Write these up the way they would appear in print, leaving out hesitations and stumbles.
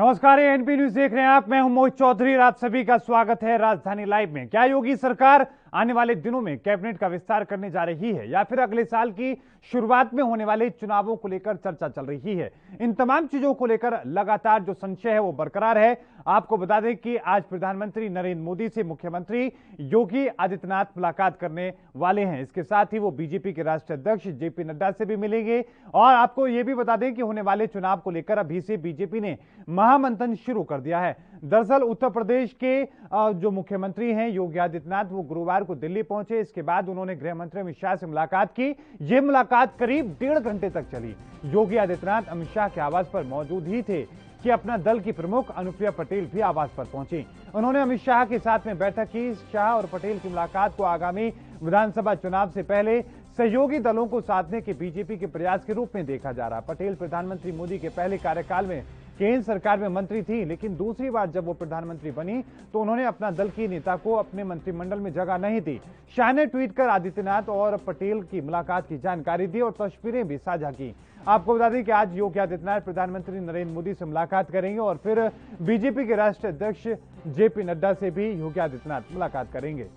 नमस्कार, ये NP news देख रहे हैं आप। मैं हूं मोहित चौधरी और आप सभी का स्वागत है राजधानी लाइव में। क्या योगी सरकार आने वाले दिनों में कैबिनेट का विस्तार करने जा रही है या फिर अगले साल की शुरुआत में होने वाले चुनावों को लेकर चर्चा चल रही है? इन तमाम चीजों को लेकर लगातार जो संशय है वो बरकरार है। आपको बता दें कि आज प्रधानमंत्री नरेंद्र मोदी से मुख्यमंत्री योगी आदित्यनाथ मुलाकात करने वाले हैं। इसके साथ ही वो बीजेपी के राष्ट्रीय अध्यक्ष जेपी नड्डा से भी मिलेंगे। और आपको ये भी बता दें कि होने वाले चुनाव को लेकर अभी से बीजेपी ने महामंथन शुरू कर दिया है। दरअसल उत्तर प्रदेश के जो मुख्यमंत्री हैं योगी आदित्यनाथ, वो गुरुवार को दिल्ली पहुंचे। इसके बाद उन्होंने गृह मंत्री अमित शाह से मुलाकात की। यह मुलाकात करीब 1.5 घंटे तक चली। योगी आदित्यनाथ अमित शाह के आवास पर मौजूद ही थे कि अपना दल की प्रमुख अनुप्रिया पटेल भी आवास पर पहुंची। उन्होंने अमित शाह के साथ में बैठक की। शाह और पटेल की मुलाकात को आगामी विधानसभा चुनाव से पहले सहयोगी दलों को साधने के बीजेपी के प्रयास के रूप में देखा जा रहा। पटेल प्रधानमंत्री मोदी के पहले कार्यकाल में केंद्र सरकार में मंत्री थी, लेकिन दूसरी बार जब वो प्रधानमंत्री बनी तो उन्होंने अपना दल की नेता को अपने मंत्रिमंडल में जगह नहीं दी। शाह ने ट्वीट कर आदित्यनाथ और पटेल की मुलाकात की जानकारी दी और तस्वीरें भी साझा की। आपको बता दें कि आज योगी आदित्यनाथ प्रधानमंत्री नरेंद्र मोदी से मुलाकात करेंगे और फिर बीजेपी के राष्ट्रीय अध्यक्ष जेपी नड्डा से भी योगी आदित्यनाथ मुलाकात करेंगे।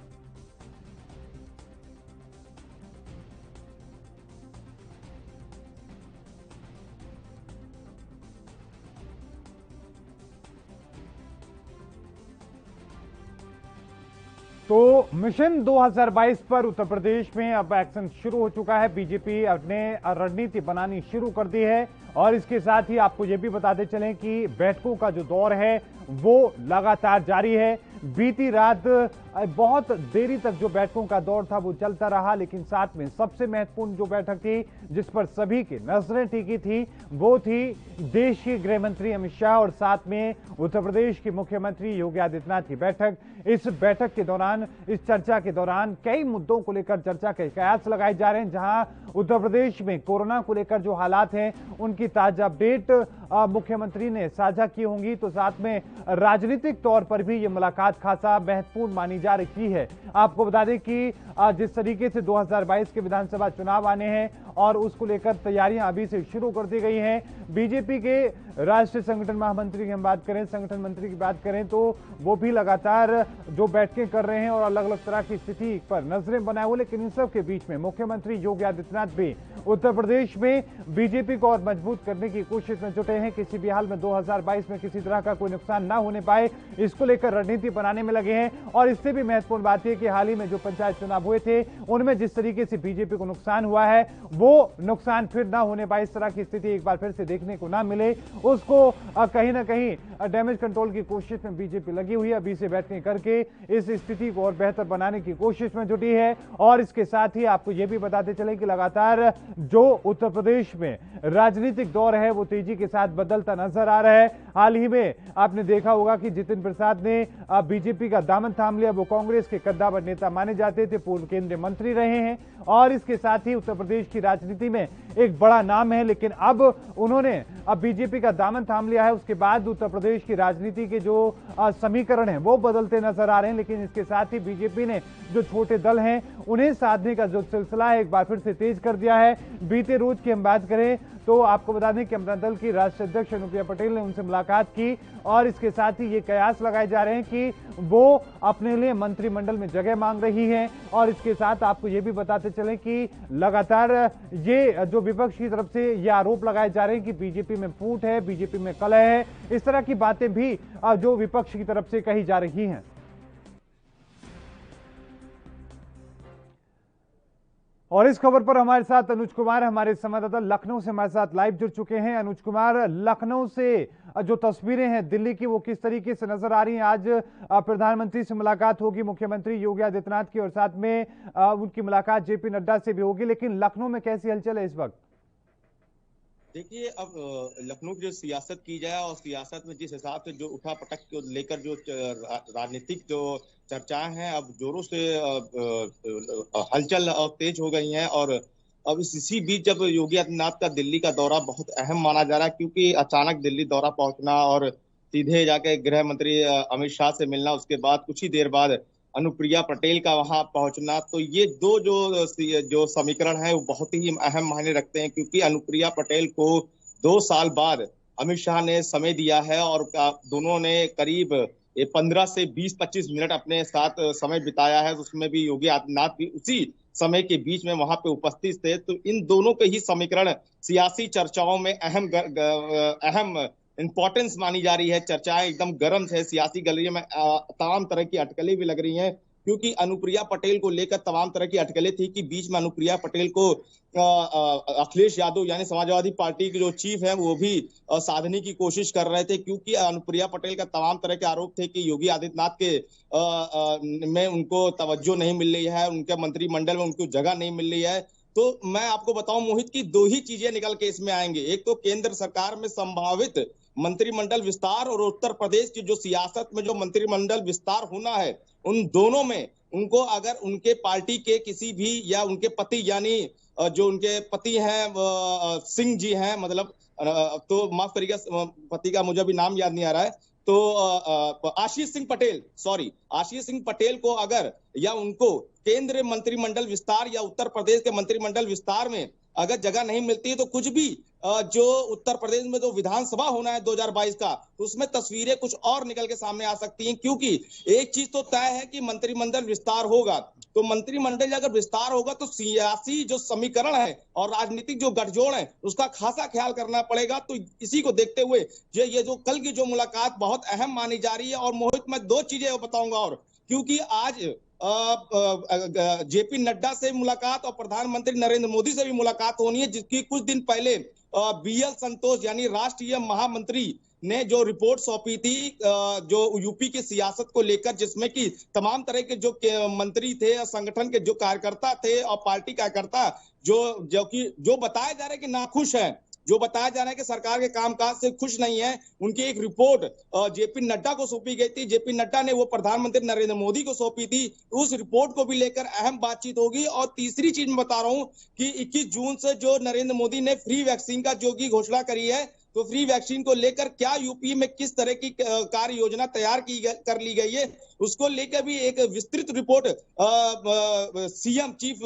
तो मिशन 2022 पर उत्तर प्रदेश में अब एक्शन शुरू हो चुका है। बीजेपी अपने रणनीति बनानी शुरू कर दी है और इसके साथ ही आपको यह भी बताते चलें कि बैठकों का जो दौर है वो लगातार जारी है। बीती रात बहुत देरी तक जो बैठकों का दौर था वो चलता रहा, लेकिन साथ में सबसे महत्वपूर्ण जो बैठक थी जिस पर सभी की नजरें टिकी थी वो थी देश के गृह मंत्री अमित शाह और साथ में उत्तर प्रदेश के मुख्यमंत्री योगी आदित्यनाथ की बैठक। इस बैठक के दौरान, इस चर्चा के दौरान कई मुद्दों को लेकर चर्चा के कयास लगाए जा रहे हैं। जहां उत्तर प्रदेश में कोरोना को लेकर जो हालात हैं उनकी ताजा अपडेट मुख्यमंत्री ने साझा की होंगी, तो साथ में राजनीतिक तौर पर भी ये मुलाकात खासा महत्वपूर्ण मानी जा रही है। आपको बता दें कि जिस तरीके से 2022 के विधानसभा चुनाव आने हैं और उसको लेकर तैयारियां अभी से शुरू कर दी गई हैं। बीजेपी के राष्ट्रीय संगठन महामंत्री की हम बात करें, संगठन मंत्री की बात करें, तो वो भी लगातार जो बैठकें कर रहे हैं और अलग अलग तरह की स्थिति पर नजरें बनाए हुए। लेकिन इन सब के बीच में मुख्यमंत्री योगी आदित्यनाथ भी उत्तर प्रदेश में बीजेपी को और मजबूत करने की कोशिश में जुटे हैं। किसी भी हाल में 2022 में किसी तरह का कोई नुकसान ना होने पाए, इसको लेकर रणनीति बनाने में लगे हैं। और इससे भी महत्वपूर्ण बात यह कि हाल ही में जो पंचायत चुनाव हुए थे उनमें जिस तरीके से बीजेपी को नुकसान हुआ है वो नुकसान फिर ना होने पाए, इस तरह की स्थिति एक बार फिर से देखने को ना मिले, उसको कहीं ना कहीं डैमेज कंट्रोल की कोशिश में बीजेपी लगी हुई है। अभी से बैठकें करके इस स्थिति को और बेहतर बनाने की कोशिश में जुटी है। और इसके साथ ही आपको यह भी बताते चले कि लगातार जो उत्तर प्रदेश में राजनीतिक दौर है वो तेजी के साथ बदलता नजर आ रहा है। हाल ही में आपने देखा होगा कि जितिन प्रसाद ने बीजेपी का दामन थाम लिया। वो कांग्रेस के कद्दावर नेता माने जाते थे, पूर्व केंद्रीय मंत्री रहे हैं और इसके साथ ही उत्तर प्रदेश की राजनीति में एक बड़ा नाम है। लेकिन अब उन्होंने बीजेपी का दामन थाम लिया है। उसके बाद उत्तर प्रदेश की राजनीति के जो समीकरण हैं वो बदलते नजर आ रहे हैं। लेकिन इसके साथ ही बीजेपी ने जो छोटे दल हैं उन्हें साधने का जो सिलसिला है एक बार फिर से तेज कर दिया है। बीते रोज की हम बात करें तो आपको बता दें कि अपना दल की राष्ट्रीय अध्यक्ष अनुप्रिया पटेल ने उनसे मुलाकात की और इसके साथ ही ये कयास लगाए जा रहे हैं कि वो अपने लिए मंत्रिमंडल में जगह मांग रही हैं। और इसके साथ आपको ये भी बताते चलें कि लगातार ये जो विपक्ष की तरफ से ये आरोप लगाए जा रहे हैं कि बीजेपी में फूट है, बीजेपी में कलह है, इस तरह की बातें भी जो विपक्ष की तरफ से कही जा रही हैं। और इस खबर पर हमारे साथ अनुज कुमार, हमारे संवाददाता लखनऊ से हमारे साथ लाइव जुड़ चुके हैं। अनुज कुमार, लखनऊ से जो तस्वीरें हैं दिल्ली की वो किस तरीके से नजर आ रही हैं? आज प्रधानमंत्री से मुलाकात होगी मुख्यमंत्री योगी आदित्यनाथ की और साथ में उनकी मुलाकात जेपी नड्डा से भी होगी, लेकिन लखनऊ में कैसी हलचल है इस वक्त? देखिए, अब लखनऊ की जो सियासत की जाए और सियासत में जिस हिसाब से जो उठा पटक को लेकर जो राजनीतिक जो चर्चाएं हैं अब जोरों से हलचल तेज हो गई हैं। और अब इसी बीच जब योगी आदित्यनाथ का दिल्ली का दौरा बहुत अहम माना जा रहा है, क्योंकि अचानक दिल्ली दौरा पहुंचना और सीधे जाके गृह मंत्री अमित शाह से मिलना, उसके बाद कुछ ही देर बाद अनुप्रिया पटेल का वहां पहुंचना, तो ये दो जो समीकरण है वो बहुत ही अहम मायने रखते हैं। क्योंकि अनुप्रिया पटेल को 2 साल बाद अमित शाह ने समय दिया है और दोनों ने करीब 15 से 20-25 मिनट अपने साथ समय बिताया है। उसमें भी योगी आदित्यनाथ भी उसी समय के बीच में वहां पे उपस्थित थे। तो इन दोनों के ही समीकरण सियासी चर्चाओं में अहम इंपॉर्टेंस मानी जा रही है। चर्चाएं एकदम गर्म है सियासी गलियों में, तमाम तरह की अटकलें भी लग रही हैं, क्योंकि अनुप्रिया पटेल को लेकर तमाम तरह की अटकलें थी कि बीच में अनुप्रिया पटेल को अखिलेश यादव यानी समाजवादी पार्टी के जो चीफ है वो भी साधने की कोशिश कर रहे थे, क्योंकि अनुप्रिया पटेल का तमाम तरह के आरोप थे कि योगी आदित्यनाथ के में उनको तवज्जो नहीं मिल रही है, उनके मंत्रिमंडल में उनको जगह नहीं मिल रही है। तो मैं आपको बताऊं मोहित की दो ही चीजें निकल के इसमें आएंगे। एक तो केंद्र सरकार में संभावित मंत्रिमंडल विस्तार और उत्तर प्रदेश की जो सियासत में जो मंत्रिमंडल विस्तार होना है, उन दोनों में उनको अगर उनके पार्टी के किसी भी या उनके पति यानी जो उनके पति हैं सिंह जी हैं, मतलब तो माफ करिएगा पति का मुझे अभी नाम याद नहीं आ रहा है, तो आशीष सिंह पटेल को अगर या उनको केंद्रीय मंत्रिमंडल विस्तार या उत्तर प्रदेश के मंत्रिमंडल विस्तार में अगर जगह नहीं मिलती है, तो कुछ भी जो उत्तर प्रदेश में जो विधानसभा होना है 2022 का, तो उसमें तस्वीरें कुछ और निकल के सामने आ सकती हैं। क्योंकि एक चीज तो तय है कि मंत्रिमंडल विस्तार होगा, तो मंत्रिमंडल अगर विस्तार होगा तो सियासी जो समीकरण है और राजनीतिक जो गठजोड़ है उसका खासा ख्याल करना पड़ेगा। तो इसी को देखते हुए ये जो कल की जो मुलाकात बहुत अहम मानी जा रही है। और मोहित मैं दो चीजें बताऊंगा, और क्योंकि आज जेपी नड्डा से मुलाकात और प्रधानमंत्री नरेंद्र मोदी से भी मुलाकात होनी है, जिसकी कुछ दिन पहले बीएल संतोष यानी राष्ट्रीय महामंत्री ने जो रिपोर्ट सौंपी थी जो यूपी की सियासत को लेकर, जिसमें कि तमाम तरह के जो मंत्री थे, संगठन के जो कार्यकर्ता थे और पार्टी कार्यकर्ता जो बताया जा रहा है कि नाखुश है, जो बताया जा रहा है कि सरकार के कामकाज से खुश नहीं है, उनकी एक रिपोर्ट जेपी नड्डा को सौंपी गई थी। जेपी नड्डा ने वो प्रधानमंत्री नरेंद्र मोदी को सौंपी थी। उस रिपोर्ट को भी लेकर अहम बातचीत होगी। और तीसरी चीज मैं बता रहा हूं कि 21 जून से जो नरेंद्र मोदी ने फ्री वैक्सीन का जो की घोषणा करी है, तो फ्री वैक्सीन को लेकर क्या यूपी में किस तरह की कार्य योजना तैयार कर ली गई है, उसको लेकर भी एक विस्तृत report CM chief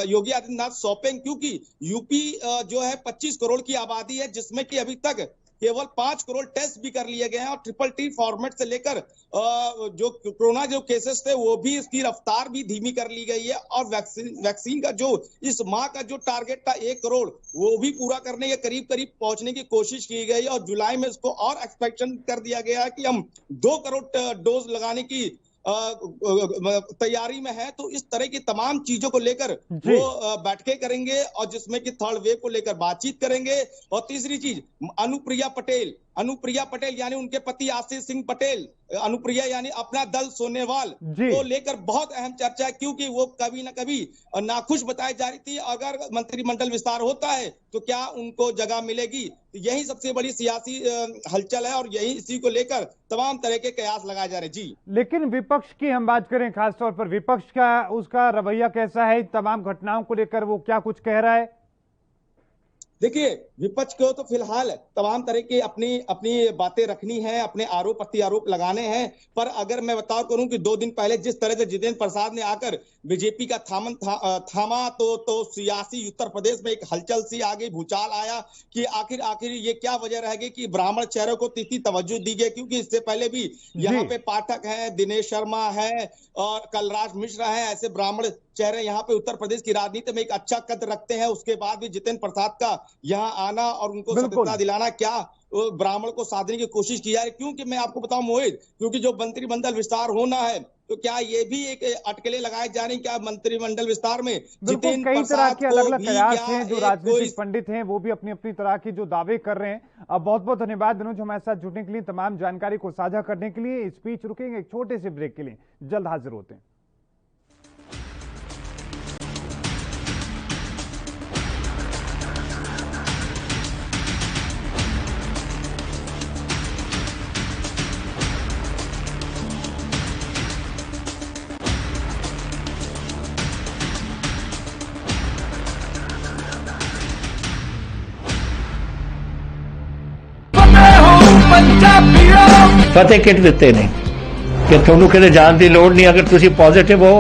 Yogi Adityanath सौंपेंगे। क्योंकि यूपी जो है 25 करोड़ की आबादी है, जिसमें कि अभी तक केवल 5 करोड़ टेस्ट भी कर लिए गए हैं, और ट्रिपल टी फॉर्मेट से लेकर जो कोरोना जो केसेस थे वो भी इसकी रफ्तार भी धीमी कर ली गई है। और वैक्सीन का जो इस माह का जो टारगेट था 1 करोड़, वो भी पूरा करने के करीब पहुंचने की कोशिश की गई। और जुलाई में इसको और एक्सपेक्टेशन कर दिया गया है कि हम 2 करोड़ डोज लगाने की तैयारी में है। तो इस तरह की तमाम चीजों को लेकर वो बैठकें करेंगे, और जिसमें कि थर्ड वेव को लेकर बातचीत करेंगे। और तीसरी चीज अनुप्रिया पटेल यानी उनके पति आशीष सिंह पटेल, अनुप्रिया यानी अपना दल सोनेवाल को लेकर बहुत अहम चर्चा है, क्योंकि वो कभी ना कभी नाखुश बताई जा रही थी। अगर मंत्रिमंडल विस्तार होता है तो क्या उनको जगह मिलेगी, तो यही सबसे बड़ी सियासी हलचल है, और यही इसी को लेकर तमाम तरह के कयास लगाए जा रहे जी। लेकिन विपक्ष की हम बात करें, खासतौर पर विपक्ष का उसका रवैया कैसा है तमाम घटनाओं को लेकर, वो क्या कुछ कह रहा है? देखिए, विपक्ष को तो फिलहाल तमाम तरह की अपनी बातें रखनी है, अपने आरोप प्रत्यारोप लगाने हैं। पर अगर मैं बता करूं कि 2 दिन पहले जिस तरह से जितेंद्र प्रसाद ने आकर बीजेपी का थामा तो सियासी उत्तर प्रदेश में एक हलचल सी आ गई, भूचाल आया कि आखिर ये क्या वजह रह गई कि ब्राह्मण चेहरे को इतनी तवज्जो दी गई। क्योंकि इससे पहले भी यहाँ पे पाठक है, दिनेश शर्मा है और कलराज मिश्रा है, ऐसे ब्राह्मण चेहरे यहाँ पे उत्तर प्रदेश की राजनीति में एक अच्छा कद रखते हैं। उसके बाद भी जितेंद्र प्रसाद का यहाँ आना और उनको सत्ता दिलाना, क्या ब्राह्मण को साधने की कोशिश की जा रही है। क्योंकि मैं आपको बताऊं मोहित, क्योंकि जो मंत्रिमंडल विस्तार होना है, तो क्या ये भी एक अटकलें लगाए जा रही हैं, क्या मंत्रिमंडल विस्तार में जितेंद्र कई तरह के अलग अलग कयास हैं, जो राजनीतिक पंडित हैं वो भी अपनी अपनी तरह की जो दावे कर रहे हैं। अब बहुत बहुत धन्यवाद दिनोज हमारे साथ जुड़ने के लिए, तमाम जानकारी को साझा करने के लिए। स्पीच रुकेंगे एक छोटे से ब्रेक के लिए, जल्द हाजिर होते हैं। फतेह किट ਦਿੱਤੇ ਨੇ ਕਿ ਤੁਹਾਨੂੰ ਕਿਤੇ ਜਾਣ ਦੀ ਲੋੜ ਨਹੀਂ। ਅਗਰ ਤੁਸੀਂ ਪੋਜ਼ਿਟਿਵ ਹੋ,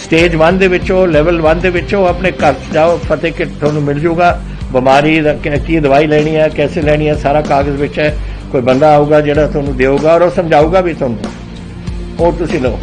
ਸਟੇਜ 1 ਦੇ ਵਿੱਚ ਹੋ, ਲੈਵਲ 1 ਦੇ ਵਿੱਚ ਹੋ, ਆਪਣੇ ਘਰ ਜਾਓ, ਫਤਿਹ ਕਿਟ ਤੁਹਾਨੂੰ ਮਿਲ ਜੂਗਾ। बीमारी की दवाई लेनी है, कैसे लेनी है, सारा कागज विच है। कोई बंदा आऊगा जिहड़ा तुहानूं देऊगा और समझाऊगा भी तुहानूं, और तुसीं लो।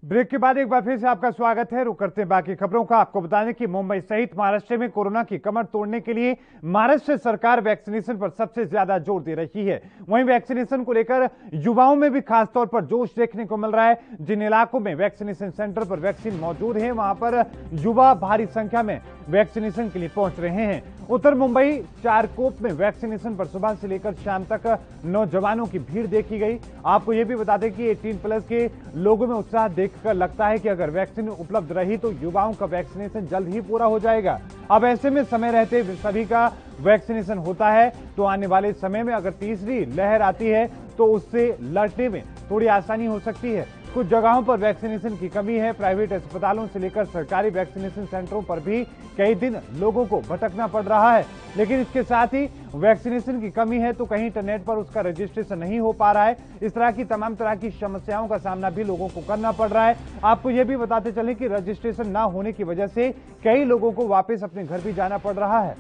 ब्रेक के बाद एक बार फिर से आपका स्वागत है। रुक करते हैं बाकी खबरों का। आपको बता दें कि मुंबई सहित महाराष्ट्र में कोरोना की कमर तोड़ने के लिए महाराष्ट्र सरकार वैक्सीनेशन पर सबसे ज्यादा जोर दे रही है। वहीं वैक्सीनेशन को लेकर युवाओं में भी खासतौर पर जोश देखने को मिल रहा है। जिन इलाकों में वैक्सीनेशन सेंटर पर वैक्सीन मौजूद है, वहां पर युवा भारी संख्या में वैक्सीनेशन के लिए पहुंच रहे हैं। उत्तर मुंबई चारकोप में वैक्सीनेशन पर सुबह से लेकर शाम तक नौजवानों की भीड़ देखी गई। आपको यह भी बता दें कि 18+ के लोगों में उत्साह देखकर लगता है कि अगर वैक्सीन उपलब्ध रही तो युवाओं का वैक्सीनेशन जल्द ही पूरा हो जाएगा। अब ऐसे में समय रहते सभी का वैक्सीनेशन होता है तो आने वाले समय में अगर तीसरी लहर आती है तो उससे लड़ने में थोड़ी आसानी हो सकती है। कुछ जगहों पर वैक्सीनेशन की कमी है। प्राइवेट अस्पतालों से लेकर सरकारी वैक्सीनेशन सेंटरों पर भी कई दिन लोगों को भटकना पड़ रहा है। लेकिन इसके साथ ही वैक्सीनेशन की कमी है तो कहीं इंटरनेट पर उसका रजिस्ट्रेशन नहीं हो पा रहा है। इस तरह की तमाम तरह की समस्याओं का सामना भी लोगों को करना पड़ रहा है। आपको यह भी बताते चलें कि रजिस्ट्रेशन ना होने की वजह से कई लोगों को वापस अपने घर भी जाना पड़ रहा है।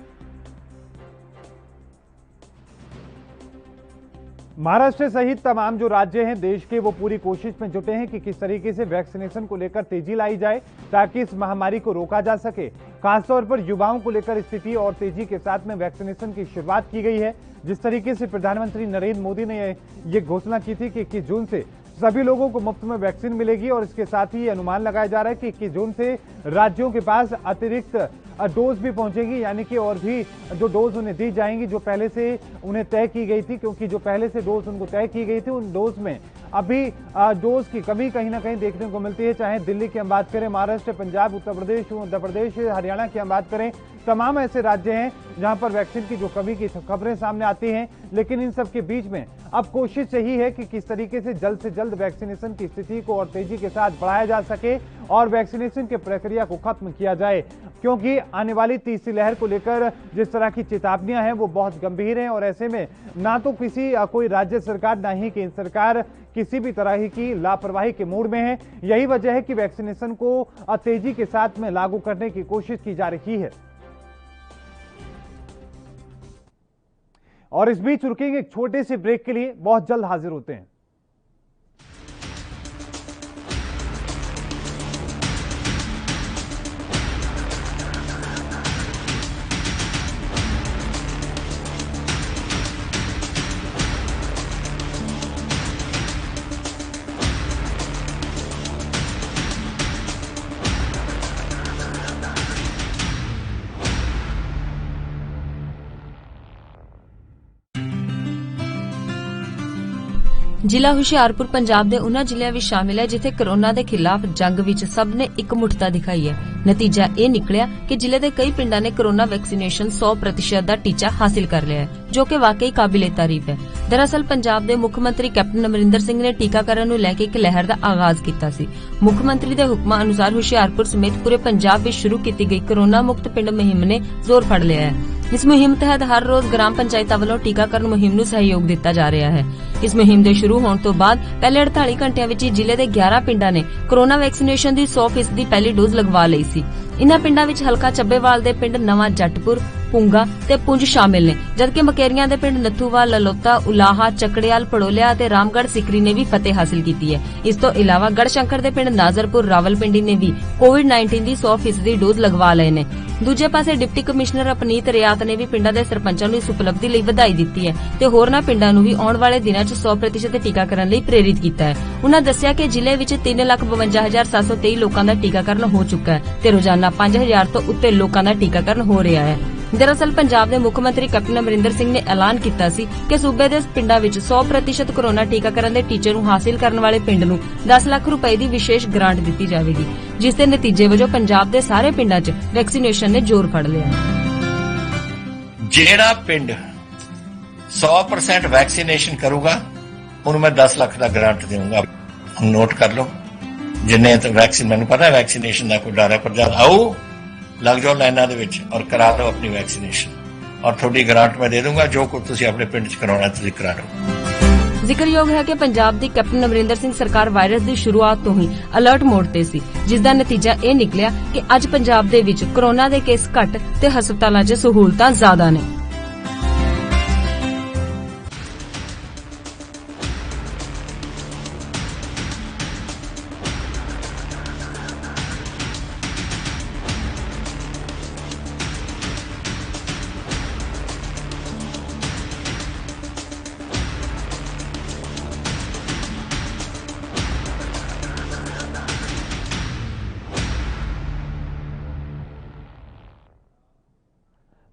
महाराष्ट्र सहित तमाम जो राज्य हैं देश के, वो पूरी कोशिश में जुटे हैं कि किस तरीके से वैक्सीनेशन को लेकर तेजी लाई जाए ताकि इस महामारी को रोका जा सके। खासतौर पर युवाओं को लेकर स्थिति और तेजी के साथ में वैक्सीनेशन की शुरुआत की गई है। जिस तरीके से प्रधानमंत्री नरेंद्र मोदी ने ये घोषणा की थी कि 21 जून से सभी लोगों को मुफ्त में वैक्सीन मिलेगी और इसके साथ ही अनुमान लगाया जा रहा है कि 21 जून से राज्यों के पास अतिरिक्त डोज भी पहुंचेगी, यानी कि और भी जो डोज उन्हें दी जाएंगी जो पहले से उन्हें तय की गई थी, क्योंकि जो पहले से डोज उनको तय की गई थी उन डोज में अभी डोज की कमी कहीं ना कहीं देखने को मिलती है। चाहे दिल्ली की हम बात करें, महाराष्ट्र, पंजाब, उत्तर प्रदेश, मध्य प्रदेश, हरियाणा की हम बात करें, तमाम ऐसे राज्य हैं जहां पर वैक्सीन की जो कमी की खबरें सामने आती हैं। लेकिन इन सब के बीच में अब कोशिश यही है कि किस तरीके से जल्द वैक्सीनेशन की स्थिति को और तेजी के साथ बढ़ाया जा सके और वैक्सीनेशन की प्रक्रिया को खत्म किया जाए, क्योंकि आने वाली तीसरी लहर को लेकर जिस तरह की चेतावनियां हैं वो बहुत गंभीर हैं। और ऐसे में ना तो कोई राज्य सरकार ना ही केंद्र सरकार किसी भी तरह की लापरवाही के मूड में है। यही वजह है कि वैक्सीनेशन को तेजी के साथ में लागू करने की कोशिश की जा रही है। और इस बीच रुकेंगे एक छोटे से ब्रेक के लिए, बहुत जल्द हाजिर होते हैं। ਜ਼ਿਲ੍ਹਾ ਹੁਸ਼ਿਆਰਪੁਰ ਪੰਜਾਬ ਦੇ ਉਹਨਾਂ ਜ਼ਿਲ੍ਹਿਆਂ ਵਿੱਚ ਸ਼ਾਮਿਲ ਹੈ ਜਿੱਥੇ ਕੋਰੋਨਾ ਦੇ ਖਿਲਾਫ ਜੰਗ ਵਿੱਚ ਸਭ ਨੇ ਇਕਮੁੱਠਤਾ ਦਿਖਾਈ ਹੈ। ਨਤੀਜਾ ਇਹ ਨਿਕਲਿਆ ਕਿ ਜ਼ਿਲ੍ਹੇ ਦੇ ਕਈ ਪਿੰਡਾਂ ਨੇ ਕੋਰੋਨਾ ਵੈਕਸੀਨੇਸ਼ਨ 100% ਦਾ ਟੀਚਾ ਹਾਸਿਲ ਕਰ ਲਿਆ ਹੈ, ਜੋ ਕਿ ਵਾਕਈ ਕਾਬਿਲੇ ਤਾਰੀਫ ਹੈ। ਦਰਅਸਲ ਪੰਜਾਬ ਦੇ ਮੁੱਖ ਮੰਤਰੀ ਕੈਪਟਨ ਅਮਰਿੰਦਰ ਸਿੰਘ ਨੇ ਟੀਕਾਕਰਨ ਨੂੰ ਲੈ ਕੇ ਇੱਕ ਲਹਿਰ ਦਾ ਆਗਾਜ਼ ਕੀਤਾ ਸੀ। ਮੁੱਖ ਮੰਤਰੀ ਦੇ ਹੁਕਮਾਂ ਅਨੁਸਾਰ ਹੁਸ਼ਿਆਰਪੁਰ ਸਮੇਤ ਪੂਰੇ ਪੰਜਾਬ ਵਿੱਚ ਸ਼ੁਰੂ ਕੀਤੀ ਗਈ ਕੋਰੋਨਾ ਮੁਕਤ ਪਿੰਡ ਮੁਹਿੰਮ ਨੇ ਜ਼ੋਰ ਫੜ ਲਿਆ ਹੈ। इस मुहिम तहत हर रोज ग्राम पंचायतां ਵੱਲੋਂ ਟੀਕਾਕਰਨ ਮੁਹਿੰਮ ਨੂੰ ਸਹਿਯੋਗ ਦਿੱਤਾ ਜਾ ਰਿਹਾ ਹੈ। ਇਸ ਮੁਹਿੰਮ ਦੇ ਸ਼ੁਰੂ ਹੋਣ ਤੋਂ ਬਾਅਦ ਪਹਿਲੇ 48 ਘੰਟਿਆਂ ਵਿੱਚ ਹੀ ਜ਼ਿਲ੍ਹੇ ਦੇ 11 ਪਿੰਡਾਂ ਨੇ ਕੋਰੋਨਾ ਵੈਕਸੀਨੇਸ਼ਨ ਦੀ 100% ਦੀ ਪਹਿਲੀ ਡੋਜ਼ ਲਗਵਾ ਲਈ ਸੀ। ਇਨ੍ਹਾਂ ਪਿੰਡਾਂ ਵਿੱਚ ਹਲਕਾ ਚੱਬੇਵਾਲ ਦੇ ਪਿੰਡ ਨਵਾਂ ਜੱਟਪੁਰ, ਪੁੰਗਾ ਤੇ ਪੁੰਜ ਸ਼ਾਮਿਲ ਨੇ, ਜਦਕਿ ਮਕੇਰੀਆਂ ਦੇ ਪਿੰਡ ਨੱਥੂਵਾਲ, ਲਲੋਤਾ, ਉਲਾਹਾ, ਚੱਕੜਿਆਲ, ਪੜੋਲਿਆ ਤੇ ਰਾਮਗੜ੍ਹ ਸਿਕਰੀ ਨੇ ਵੀ ਫਤਿਹ ਹਾਸਿਲ ਕੀਤੀ ਹੈ। ਇਸ ਤੋਂ ਇਲਾਵਾ ਗੜਸ਼ੰਕਰ ਦੇ ਪਿੰਡ ਨਾਜ਼ਰਪੁਰ, ਰਾਵਲਪਿੰਡੀ ਨੇ ਵੀ ਕੋਵਿਡ-19 ਦੀ 100% ਦੀ ਡੋਜ਼ ਲਗਵਾ ਲਏ ਨੇ। ਦੂਜੇ ਪਾਸੇ ਡਿਪਟੀ ਕਮਿਸ਼ਨਰ ਅਪਨੀਤ ਰਿਆਤ ਨੇ ਵੀ ਪਿੰਡਾਂ ਦੇ ਸਰਪੰਚਾਂ ਨੂੰ ਇਸ ਉਪਲਬਧੀ ਲਈ ਵਧਾਈ ਦਿੱਤੀ ਹੈ ਤੇ ਹੋਰਨਾਂ ਪਿੰਡਾਂ ਨੂੰ ਵੀ ਆਉਣ ਵਾਲੇ ਦਿਨਾਂ 'ਚ 100% ਦੇ ਟੀਕਾਕਰਨ ਲਈ ਪ੍ਰੇਰਿਤ ਕੀਤਾ ਹੈ। ਉਨ੍ਹਾਂ ਦੱਸਿਆ ਕਿ ਜ਼ਿਲ੍ਹੇ ਵਿੱਚ 3,52,723 ਲੋਕਾਂ ਦਾ ਟੀਕਾਕਰਨ ਹੋ ਚੁੱਕਾ ਹੈ ਤੇ ਰੋਜ਼ਾਨਾ 5,000 ਤੋਂ ਉੱਤੇ ਲੋਕਾਂ ਦਾ ਟੀਕਾਕਰਨ ਹੋ ਰਿਹਾ ਹੈ। दरअसल पंजाब ਦੇ ਮੁੱਖ ਮੰਤਰੀ ਕੈਪਟਨ ਅਮਰਿੰਦਰ ਸਿੰਘ ਨੇ ਐਲਾਨ ਕੀਤਾ ਸੀ ਕਿ ਸੂਬੇ ਦੇ ਪਿੰਡਾਂ ਵਿੱਚ 100% ਕੋਰੋਨਾ ਟੀਕਾਕਰਨ ਦੇ ਟੀਚੇ ਨੂੰ ਹਾਸਿਲ ਕਰਨ ਵਾਲੇ ਪਿੰਡ ਨੂੰ 10 ਲੱਖ ਰੁਪਏ ਦੀ ਵਿਸ਼ੇਸ਼ ਗ੍ਰਾਂਟ ਦਿੱਤੀ ਜਾਵੇਗੀ, ਜਿਸ ਦੇ ਨਤੀਜੇ ਵਜੋਂ ਪੰਜਾਬ ਦੇ ਸਾਰੇ ਪਿੰਡਾਂ 'ਚ ਵੈਕਸੀਨੇਸ਼ਨ ਨੇ ਜ਼ੋਰ ਫੜ ਲਿਆ। ਜਿਹੜਾ ਪਿੰਡ 100% ਵੈਕਸੀਨੇਸ਼ਨ ਕਰੂਗਾ ਉਹਨੂੰ ਮੈਂ 10 ਲੱਖ ਦਾ ਗ੍ਰਾਂਟ ਦੇਵਾਂਗਾ। ਨੋਟ ਕਰ ਲਓ, ਜਿੰਨੇ ਤਾਂ ਵੈਕਸੀਨ, ਮੈਨੂੰ ਪਤਾ ਵੈਕਸੀਨੇਸ਼ਨ ਦਾ ਕੋਈ ਡਰ ਹੈ, ਪਰ ਜਦ ਆਓ ਲੱਗ ਜਾਓ ਲਾਈਨਾਂ ਦੇ ਵਿੱਚ ਔਰ ਕਰਾ ਲਓ ਆਪਣੀ ਵੈਕਸੀਨੇਸ਼ਨ, ਔਰ ਤੁਹਾਡੀ ਗ੍ਰਾਂਟ ਮੈਂ ਦੇ ਦੂੰਗਾ। ਜੋ ਕੁਝ ਤੁਸੀਂ ਆਪਣੇ ਪਿੰਡ 'ਚ ਕਰਾਉਣਾ ਤੁਸੀਂ ਕਰਾ ਲਓ। ਜ਼ਿਕਰਯੋਗ ਹੈ ਕਿ ਪੰਜਾਬ ਦੀ ਕੈਪਟਨ ਅਮਰਿੰਦਰ ਸਿੰਘ ਸਰਕਾਰ ਵਾਇਰਸ ਦੀ ਸ਼ੁਰੂਆਤ ਤੋਂ ਹੀ ਅਲਰਟ ਮੋਡ ਤੇ ਸੀ, ਜਿਸ ਦਾ ਨਤੀਜਾ ਇਹ ਨਿਕਲਿਆ ਕਿ ਅੱਜ ਪੰਜਾਬ ਦੇ ਵਿੱਚ ਕੋਰੋਨਾ ਦੇ ਕੇਸ ਘੱਟ ਤੇ ਹਸਪਤਾਲਾਂ 'ਚ ਸਹੂਲਤਾਂ ਜ਼ਿਆਦਾ ਨੇ।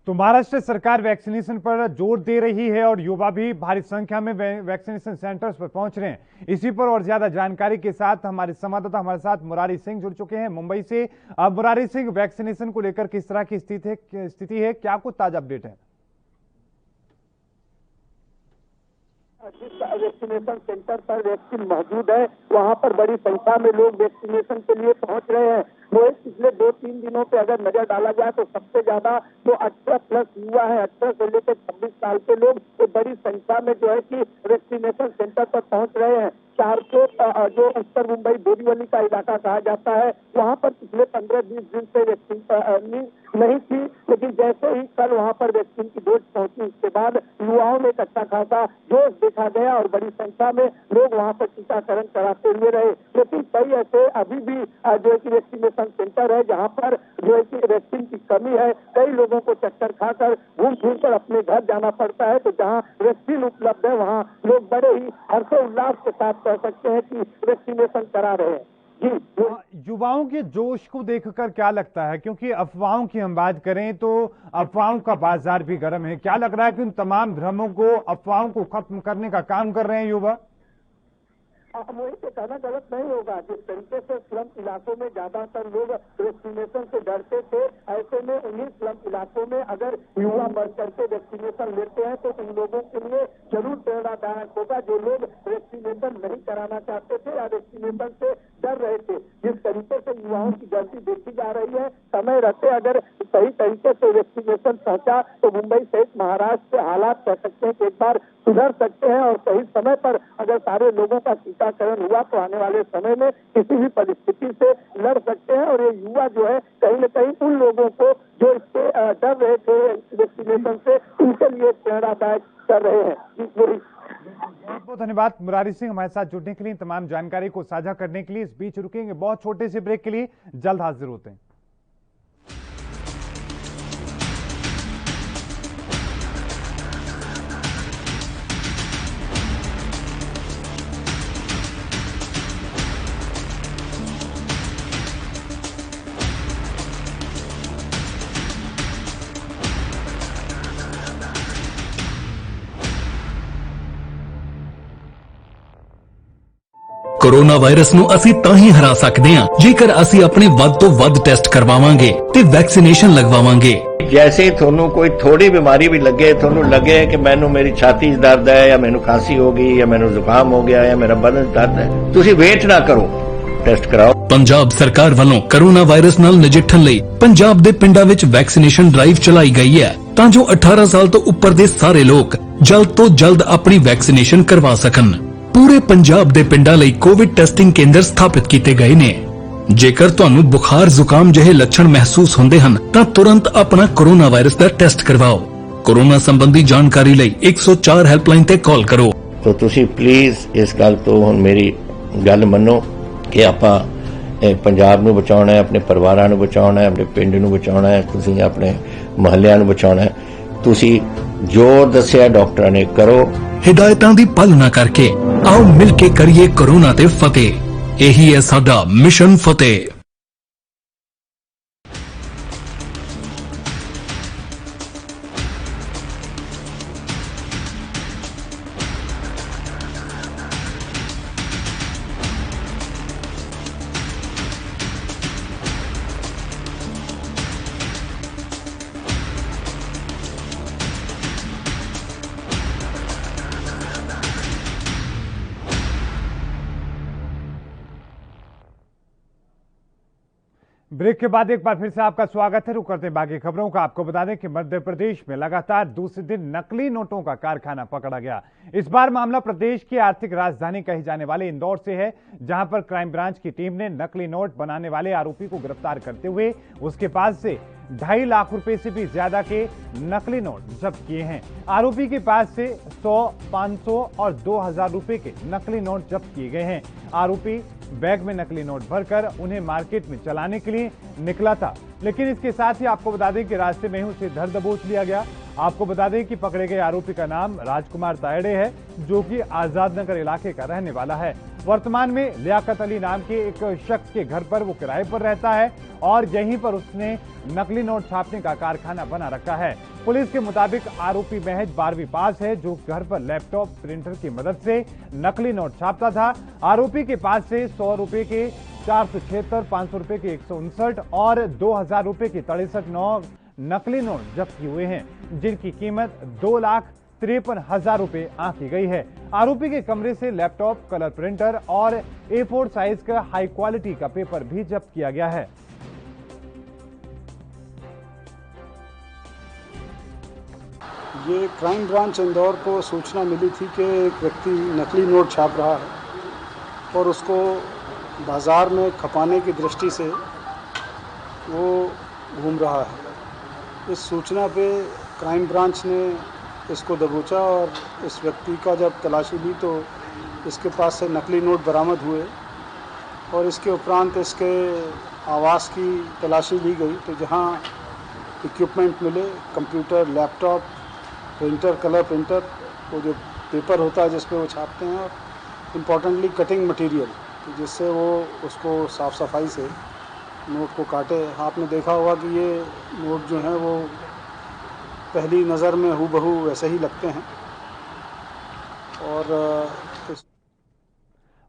तो महाराष्ट्र सरकार वैक्सीनेशन पर जोर दे रही है और युवा भी भारी संख्या में वैक्सीनेशन सेंटर्स पर पहुंच रहे हैं। इसी पर और ज्यादा जानकारी के साथ हमारे संवाददाता हमारे साथ मुरारी सिंह जुड़ चुके हैं मुंबई से। अब मुरारी सिंह, वैक्सीनेशन को लेकर किस तरह की स्थिति है, क्या कुछ ताजा अपडेट है? जिस वैक्सीनेशन सेंटर पर वैक्सीन मौजूद है वहां पर बड़ी संख्या में लोग वैक्सीनेशन के लिए पहुंच रहे हैं। रोहित, पिछले 2-3 दिनों पे अगर नजर डाला जाए तो सबसे ज्यादा जो 18+ युवा है, 18 से लेकर 26 साल के लोग तो बड़ी संख्या में जो है कि वैक्सीनेशन सेंटर पर पहुंच रहे हैं। शहर के जो उत्तर मुंबई बोरीवली का इलाका कहा जाता है, वहां पर पिछले 15-20 दिन से वैक्सीन नहीं थी, लेकिन जैसे ही कल वहां पर वैक्सीन की डोज पहुंची उसके बाद युवाओं में एक अच्छा खासा जोश देखा गया और बड़ी संख्या में लोग वहां पर टीकाकरण कराते हुए रहे। लेकिन कई ऐसे अभी भी जो है कि वैक्सीनेशन सेंटर है जहां पर जो है कि वैक्सीन की कमी है, कई लोगों को चक्कर खाकर घूम घूम कर अपने घर जाना पड़ता है। तो जहां वैक्सीन उपलब्ध है वहां लोग बड़े ही हर्षोल्लास के साथ कह सकते हैं कि वैक्सीनेशन करा रहे हैं। युवाओं के जोश को देखकर क्या लगता है, क्योंकि अफवाहों की हम बात करें तो अफवाहों का बाजार भी गर्म है, क्या लग रहा है कि उन तमाम भ्रमों को, अफवाहों को खत्म करने का काम कर रहे हैं युवा? वही से कहना गलत नहीं होगा। जिस तरीके से स्लम इलाकों में ज्यादातर लोग वैक्सीनेशन से डरते थे, ऐसे में उन्हीं स्लम इलाकों में अगर युवा बढ़ करके वैक्सीनेशन लेते हैं तो उन लोगों के लिए जरूर प्रेरणादायक होगा जो लोग वैक्सीनेशन नहीं कराना चाहते थे या वैक्सीनेशन से डर रहे थे। जिस तरीके से युवाओं की गिनती देखी जा रही है, समय रहते अगर सही तरीके से वैक्सीनेशन पहुंचा तो मुंबई सहित महाराष्ट्र के हालात कह सकते हैं कि एक बार सुधर सकते हैं और सही समय पर अगर सारे लोगों का टीकाकरण हुआ तो आने वाले समय में किसी भी परिस्थिति से लड़ सकते हैं। और ये युवा जो है कहीं न कहीं उन लोगों को जो इससे डर रहे थे वैक्सीनेशन से, उनके लिए प्रेरणादायक कर रहे हैं। बहुत बहुत धन्यवाद मुरारी सिंह हमारे साथ जुड़ने के लिए, तमाम जानकारी को साझा करने के लिए। इस बीच रुकेंगे बहुत छोटे से ब्रेक के लिए, जल्द हाजिर होते हैं। कोरोना वायरस ਨੂੰ ਅਸੀਂ ਤਾਂ ਹੀ ਹਰਾ ਸਕਦੇ ਹਾਂ ਜੇਕਰ ਅਸੀਂ ਆਪਣੇ ਵੱਧ ਤੋਂ ਵੱਧ ਟੈਸਟ ਕਰਵਾਵਾਂਗੇ ਤੇ ਵੈਕਸੀਨੇਸ਼ਨ ਲਗਵਾਵਾਂਗੇ। जैसे ਤੁਹਾਨੂੰ ਕੋਈ ਥੋੜੀ ਬਿਮਾਰੀ ਵੀ ਲੱਗੇ, ਤੁਹਾਨੂੰ ਲੱਗੇ ਕਿ ਮੈਨੂੰ ਮੇਰੀ ਛਾਤੀ 'ਚ ਦਰਦ ਹੈ ਜਾਂ ਮੈਨੂੰ ਖਾਂਸੀ ਹੋ ਗਈ ਜਾਂ ਮੈਨੂੰ ਜ਼ੁਕਾਮ ਹੋ ਗਿਆ ਜਾਂ ਮੇਰਾ ਬਦਨ ਦਰਦ ਹੈ, ਤੁਸੀਂ ਵੇਟ ਨਾ ਕਰੋ, ਟੈਸਟ ਕਰਾਓ। ਪੰਜਾਬ ਸਰਕਾਰ ਵੱਲੋਂ ਕੋਰੋਨਾ ਵਾਇਰਸ ਨਾਲ ਨਜਿੱਠਣ ਲਈ ਪੰਜਾਬ ਦੇ ਪਿੰਡਾਂ ਵਿੱਚ ਵੈਕਸੀਨੇਸ਼ਨ ਡਰਾਈਵ ਚਲਾਈ ਗਈ ਹੈ ਤਾਂ ਜੋ 18 ਸਾਲ ਤੋਂ ਉੱਪਰ ਦੇ ਸਾਰੇ ਲੋਕ ਜਲਦ ਤੋਂ ਜਲਦ ਆਪਣੀ ਵੈਕਸੀਨੇਸ਼ਨ ਕਰਵਾ ਸਕਣ। पूरे पंजाब ਦੇ ਪਿੰਡਾਂ ਲਈ ਕੋਵਿਡ ਟੈਸਟਿੰਗ ਕੇਂਦਰ ਸਥਾਪਿਤ ਕੀਤੇ ਗਏ ਨੇ। ਜੇਕਰ ਤੁਹਾਨੂੰ ਬੁਖਾਰ ਜ਼ੁਕਾਮ ਜਿਹੇ ਲੱਛਣ ਮਹਿਸੂਸ ਹੁੰਦੇ ਹਨ ਤਾਂ ਤੁਰੰਤ ਆਪਣਾ ਕੋਰੋਨਾ ਵਾਇਰਸ ਦਾ ਟੈਸਟ ਕਰਵਾਓ। ਕੋਰੋਨਾ ਸੰਬੰਧੀ ਜਾਣਕਾਰੀ ਲਈ 104 ਹੈਲਪਲਾਈਨ ਤੇ ਕਾਲ ਕਰੋ। तो ਤੁਸੀਂ ਪਲੀਜ਼ ਇਸ ਗੱਲ ਤੋਂ ਹੁਣ ਮੇਰੀ ਗੱਲ ਮੰਨੋ ਕਿ ਆਪਾਂ ਪੰਜਾਬ ਨੂੰ ਬਚਾਉਣਾ ਹੈ, ਆਪਣੇ ਪਰਿਵਾਰਾਂ ਨੂੰ ਬਚਾਉਣਾ ਹੈ, ਆਪਣੇ ਪਿੰਡ ਨੂੰ ਬਚਾਉਣਾ ਹੈ, ਤੁਸੀਂ ਆਪਣੇ ਮੁਹੱਲਿਆਂ ਨੂੰ ਬਚਾਉਣਾ ਹੈ। ਤੁਸੀਂ ਜੋ ਦੱਸਿਆ ਡਾਕਟਰਾਂ ਨੇ ਕਰੋ। हिदायतां दी पालना करके आओ मिलके करिए कोरोना ते फतेह। यही है साडा मिशन फतेह। ब्रेक के बाद एक बार फिर से आपका स्वागत है। रुक करते हैं बाकी खबरों का। आपको बता दें कि मध्य प्रदेश में लगातार दूसरे दिन नकली नोटों का कारखाना पकड़ा गया। इस बार मामला प्रदेश की आर्थिक राजधानी कही जाने वाले इंदौर से है, जहां पर क्राइम ब्रांच की टीम ने नकली नोट बनाने वाले आरोपी को गिरफ्तार करते हुए उसके पास से 2.5 लाख रुपए से भी ज्यादा के नकली नोट जब्त किए हैं। आरोपी के पास से 100, 500 और 2000 रुपए के नकली नोट जब्त किए गए हैं। आरोपी बैग में नकली नोट भरकर उन्हें मार्केट में चलाने के लिए निकला था, लेकिन इसके साथ ही आपको बता दें कि रास्ते में ही उसे धर दबोच लिया गया। आपको बता दें कि पकड़े गए आरोपी का नाम राजकुमार तायड़े है, जो कि आजाद नगर इलाके का रहने वाला है। वर्तमान में लियाकत अली नाम के एक शख्स के घर पर वो किराए पर रहता है और यहीं पर उसने नकली नोट छापने का कारखाना बना रखा है। पुलिस के मुताबिक आरोपी महज 12वीं पास है, जो घर पर लैपटॉप प्रिंटर की मदद से नकली नोट छापता था। आरोपी के पास से 100 रुपए के 476, 500 रुपए के 159 और 2000 रुपए के 63 नकली नोट जब्त हुए हैं, जिनकी कीमत 2,53,000 रुपए आंकी गई है। आरोपी के कमरे से लैपटॉप, कलर प्रिंटर और A4 साइज का हाई क्वालिटी का पेपर भी जब्त किया गया है। ये क्राइम ब्रांच इंदौर को सूचना मिली थी कि एक व्यक्ति नकली नोट छाप रहा है और उसको बाज़ार में खपाने की दृष्टि से वो घूम रहा है। इस सूचना पे क्राइम ब्रांच ने इसको दबोचा और इस व्यक्ति का जब तलाशी ली तो इसके पास से नकली नोट बरामद हुए और इसके उपरांत इसके आवास की तलाशी ली गई, तो जहां इक्विपमेंट मिले, computer, laptop, printer, colour printer, वो जो पेपर होता है जिस पे वो छापते हैं, और इम्पॉर्टेंटली कटिंग मटेरियल, जिससे वो उसको साफ़ सफाई से नोट को काटे। आपने देखा होगा कि ये नोट जो हैं वो पहली नज़र में हूबहू वैसे ही लगते हैं।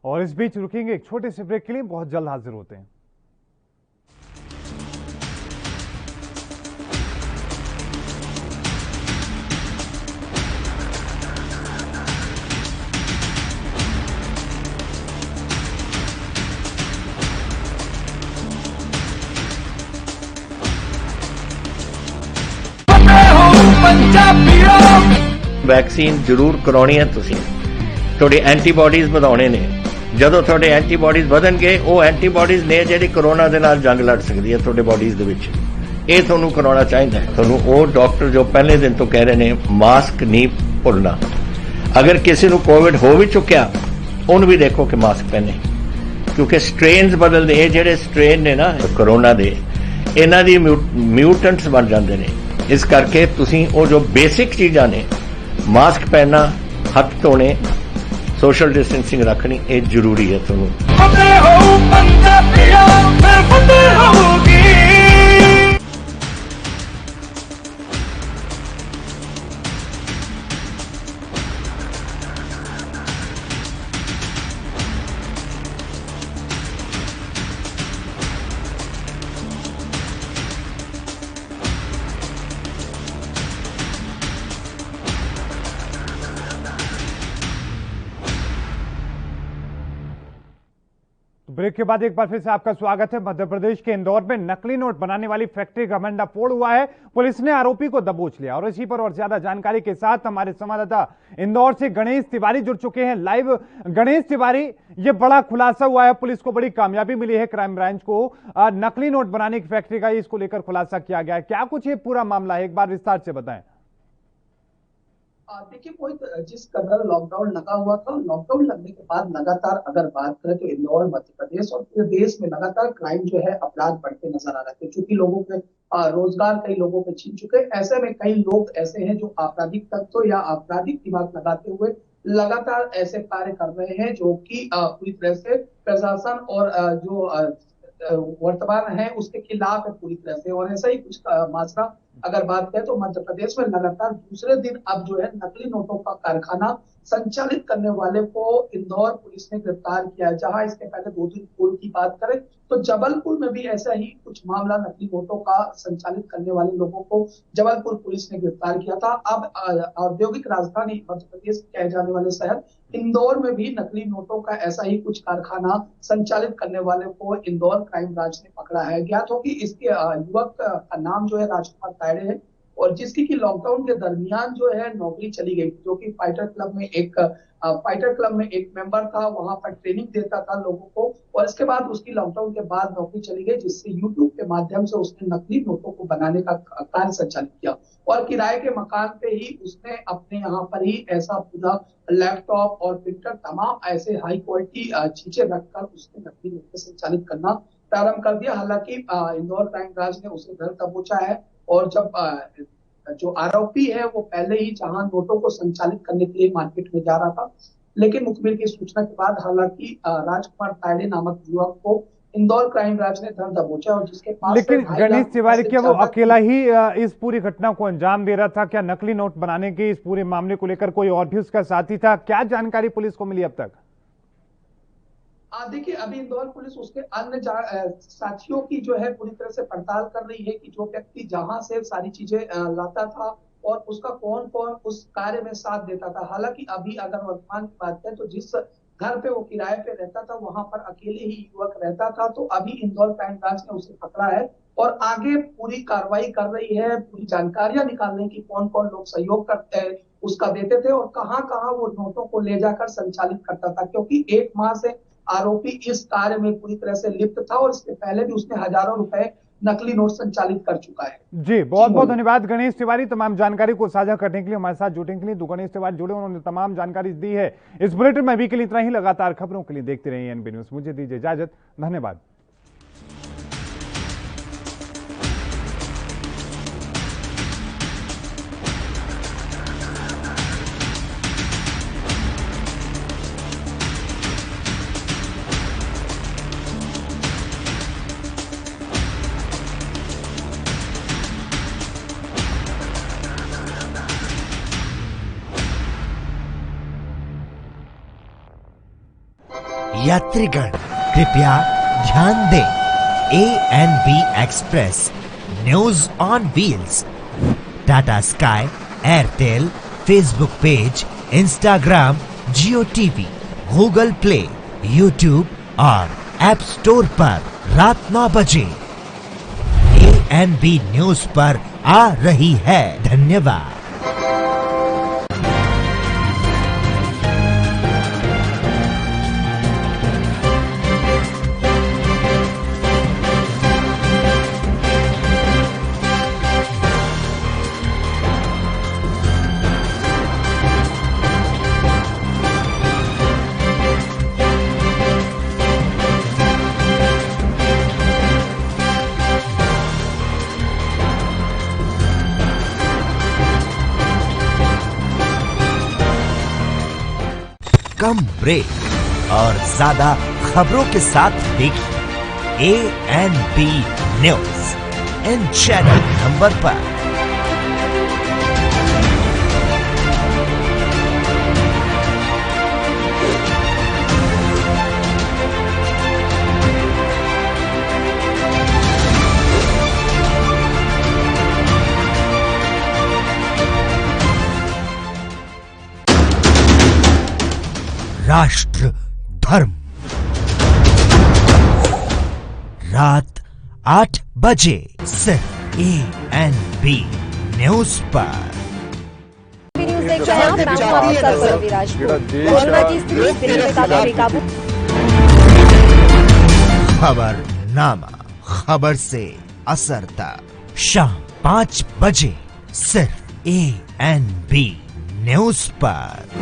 और इस बीच रुकेंगे एक छोटे से ब्रेक के लिए, बहुत जल्द हाजिर होते हैं। ਵੈਕਸੀਨ ਜ਼ਰੂਰ ਕਰਾਉਣੀ ਹੈ ਤੁਸੀਂ। ਤੁਹਾਡੀ ਐਂਟੀਬਾਡੀਜ਼ ਵਧਾਉਣੇ ਨੇ। ਜਦੋਂ ਤੁਹਾਡੇ ਐਂਟੀਬਾਡੀਜ਼ ਵਧਣਗੇ, ਉਹ ਐਂਟੀਬਾਡੀਜ਼ ਨੇ ਜਿਹੜੀ ਕਰੋਨਾ ਦੇ ਨਾਲ ਜੰਗ ਲੜ ਸਕਦੀ ਹੈ ਤੁਹਾਡੇ ਬਾਡੀਜ਼ ਦੇ ਵਿੱਚ। ਇਹ ਤੁਹਾਨੂੰ ਕਰਾਉਣਾ ਚਾਹੀਦਾ ਹੈ। ਤੁਹਾਨੂੰ ਉਹ ਡਾਕਟਰ ਜੋ ਪਹਿਲੇ ਦਿਨ ਤੋਂ ਕਹਿ ਰਹੇ ਨੇ ਮਾਸਕ ਨਹੀਂ ਭੁੱਲਣਾ। ਅਗਰ ਕਿਸੇ ਨੂੰ ਕੋਵਿਡ ਹੋ ਵੀ ਚੁੱਕਿਆ, ਉਹਨੂੰ ਵੀ ਦੇਖੋ ਕਿ ਮਾਸਕ ਪਹਿਨੇ, ਕਿਉਂਕਿ ਸਟ੍ਰੇਨਸ ਬਦਲਦੇ। ਇਹ ਜਿਹੜੇ ਸਟ੍ਰੇਨ ਨੇ ਨਾ ਕਰੋਨਾ ਦੇ, ਇਹਨਾਂ ਦੀ ਮਿਊਟੈਂਟਸ ਬਣ ਜਾਂਦੇ ਨੇ। ਇਸ ਕਰਕੇ ਤੁਸੀਂ ਉਹ ਜੋ ਬੇਸਿਕ ਚੀਜ਼ਾਂ ਨੇ, मास्क पहनना, हथ धोने, सोशल डिस्टेंसिंग रखनी, ये जरूरी है। ਤੁਹਾਨੂੰ ब्रेक के बाद एक बार फिर से आपका स्वागत है। मध्य प्रदेश के इंदौर में नकली नोट बनाने वाली फैक्ट्री का भंडाफोड़ हुआ है। पुलिस ने आरोपी को दबोच लिया और इसी पर और ज्यादा जानकारी के साथ हमारे संवाददाता इंदौर से गणेश तिवारी जुड़ चुके हैं लाइव। गणेश तिवारी, ये बड़ा खुलासा हुआ है, पुलिस को बड़ी कामयाबी मिली है क्राइम ब्रांच को, नकली नोट बनाने की फैक्ट्री का इसको लेकर खुलासा किया गया है। क्या कुछ ये पूरा मामला है, एक बार विस्तार से बताएं। देखिए, कोई जिस कदर लॉकडाउन लगा हुआ था, लॉकडाउन लगने के बाद लगातार अगर बात करें तो इंदौर, मध्य प्रदेश और पूरे देश में लगातार क्राइम जो है, अपराध बढ़ते नजर आ रहे थे, क्योंकि लोगों के रोजगार कई लोगों के छीन चुके। ऐसे में कई लोग ऐसे हैं जो आपराधिक तत्व या आपराधिक दिमाग लगाते हुए लगातार ऐसे कार्य कर रहे हैं जो कि पूरी तरह से प्रशासन और जो वर्तमान है उसके खिलाफ है पूरी तरह से। और ऐसा ही कुछ माजरा अगर बात करें तो मध्य प्रदेश में लगातार दूसरे दिन अब जो है नकली नोटों का कारखाना संचालित करने वाले को इंदौर पुलिस ने गिरफ्तार किया है। जहां इसके पहले 2 दिन पूर्व की बात करें तो जबलपुर में भी ऐसा ही कुछ मामला, नकली नोटों का संचालित करने वाले लोगों को जबलपुर पुलिस ने गिरफ्तार किया था। अब औद्योगिक राजधानी मध्य प्रदेश कहे जाने वाले शहर इंदौर में भी नकली नोटों का ऐसा ही कुछ कारखाना संचालित करने वाले को इंदौर क्राइम ब्रांच ने पकड़ा है। ज्ञात हो कि इसके युवक का नाम जो है राजकुमार तायड़े है और जिसकी कि लॉकडाउन के दरमियान जो है नौकरी चली गई, जो कि फाइटर क्लब में एक मेंबर था, वहां पर ट्रेनिंग देता था लोगों को और इसके बाद उसकी लॉकडाउन के बाद नौकरी चली गई, जिससे यूट्यूब के माध्यम से उसने नकली नोटों को बनाने का कार्य संचालित किया और किराए के मकान पे ही उसने अपने यहाँ पर ही ऐसा पूरा लैपटॉप और प्रिंटर तमाम ऐसे हाई क्वालिटी चीजें रखकर उसने नकली नोटें संचालित करना प्रारंभ कर दिया। हालांकि इंदौर क्राइम ब्रांच ने उसे घर दबोचा है और जब जो आरोपी है वो पहले ही जहां नोटों को संचालित करने के लिए मार्केट में जा रहा था, लेकिन मुखबिर की सूचना के बाद हालांकि राजकुमार तायड़े नामक युवक को इंदौर क्राइम ब्रांच ने धर दबोचा और जिसके पास लेकिन गणेश तिवारी क्या वो अकेला ही इस पूरी घटना को अंजाम दे रहा था? क्या नकली नोट बनाने के इस पूरे मामले को लेकर कोई और भी उसका साथी था? क्या जानकारी पुलिस को मिली अब तक? देखिए, अभी इंदौर पुलिस उसके अन्य साथियों की जो है पूरी तरह से पड़ताल कर रही है कि जो व्यक्ति जहां से सारी चीजें लाता था और उसका कौन कौन उस कार्य में साथ देता था। हालांकि अभी अगर वर्तमान की बात करें तो जिस घर पे वो किराए पे रहता था वहां पर अकेले ही युवक रहता था, तो अभी इंदौर क्राइम ब्रांच ने उसे पकड़ा है और आगे पूरी कार्रवाई कर रही है, पूरी जानकारियां निकालने की कौन कौन लोग सहयोग करते उसका देते थे और कहां कहां वो नोटों को ले जाकर संचालित करता था, क्योंकि 1 माह से आरोपी इस कार्य में पूरी तरह से लिप्त था और इसके पहले भी उसने हजारों रुपए नकली नोट संचालित कर चुका है। जी, बहुत बहुत धन्यवाद गणेश तिवारी तमाम जानकारी को साझा करने के लिए, हमारे साथ जुड़ने के लिए। तो गणेश तिवारी जुड़े, उन्होंने तमाम जानकारी दी है। इस बुलेटिन में अभी के लिए इतना ही। लगातार खबरों के लिए देखते रहिए एनबी न्यूज। मुझे दीजिए इजाजत, धन्यवाद। यात्रीगण कृपया ध्यान दें, ANB express news on wheels Tata sky, Airtel, Facebook page, Instagram, Jio TV, Google play, YouTube और ऐप स्टोर पर रात 9 बजे ANB न्यूज पर आ रही है। धन्यवाद। कम ब्रेक और ज्यादा खबरों के साथ देखिए ANB news in channel number पर। राष्ट्र धर्म रात 8 बजे सिर्फ ANB न्यूज पर। न्यूज देख रहे हैं आप, मैं हूं आपका सरवी राजपूत। कोरोना की स्थिति दिल्ली में काफी बेकाबू। खबरनामा, खबर से असर तक शाम 5 बजे सिर्फ ANB न्यूज पर।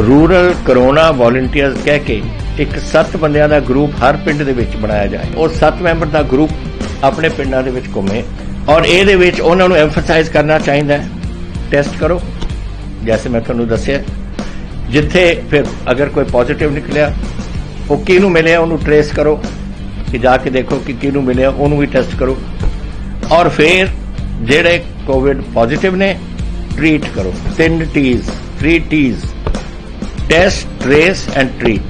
रूरल कोरोना वॉलंटियर्स कह के एक 7 ਬੰਦਿਆਂ ਦਾ ਗਰੁੱਪ ਹਰ ਪਿੰਡ ਦੇ ਵਿੱਚ ਬਣਾਇਆ ਜਾਏ। ਉਹ 7 ਮੈਂਬਰ ਦਾ ਗਰੁੱਪ ਆਪਣੇ ਪਿੰਡਾਂ ਦੇ ਵਿੱਚ ਘੁੰਮੇ ਔਰ ਇਹਦੇ ਵਿੱਚ ਉਹਨਾਂ ਨੂੰ ਐਮਫਸਾਈਜ਼ ਕਰਨਾ ਚਾਹੀਦਾ ਹੈ, ਟੈਸਟ ਕਰੋ जैसे मैं ਤੁਹਾਨੂੰ ਦੱਸਿਆ। ਜਿੱਥੇ ਫਿਰ ਅਗਰ ਕੋਈ ਪੋਜ਼ਿਟਿਵ ਨਿਕਲਿਆ ਉਹ ਕਿਹਨੂੰ ਮਿਲਿਆ ਉਹਨੂੰ ਟ੍ਰੇਸ ਕਰੋ ਕਿ ਜਾ ਕੇ ਦੇਖੋ ਕਿ ਕਿਹਨੂੰ ਮਿਲਿਆ ਉਹਨੂੰ ਵੀ ਟੈਸਟ ਕਰੋ ਔਰ ਫਿਰ ਜਿਹੜੇ ਕੋਵਿਡ ਪੋਜ਼ਿਟਿਵ ਨੇ ट्रीट करो। 3 T's 3 T's test trace and treat.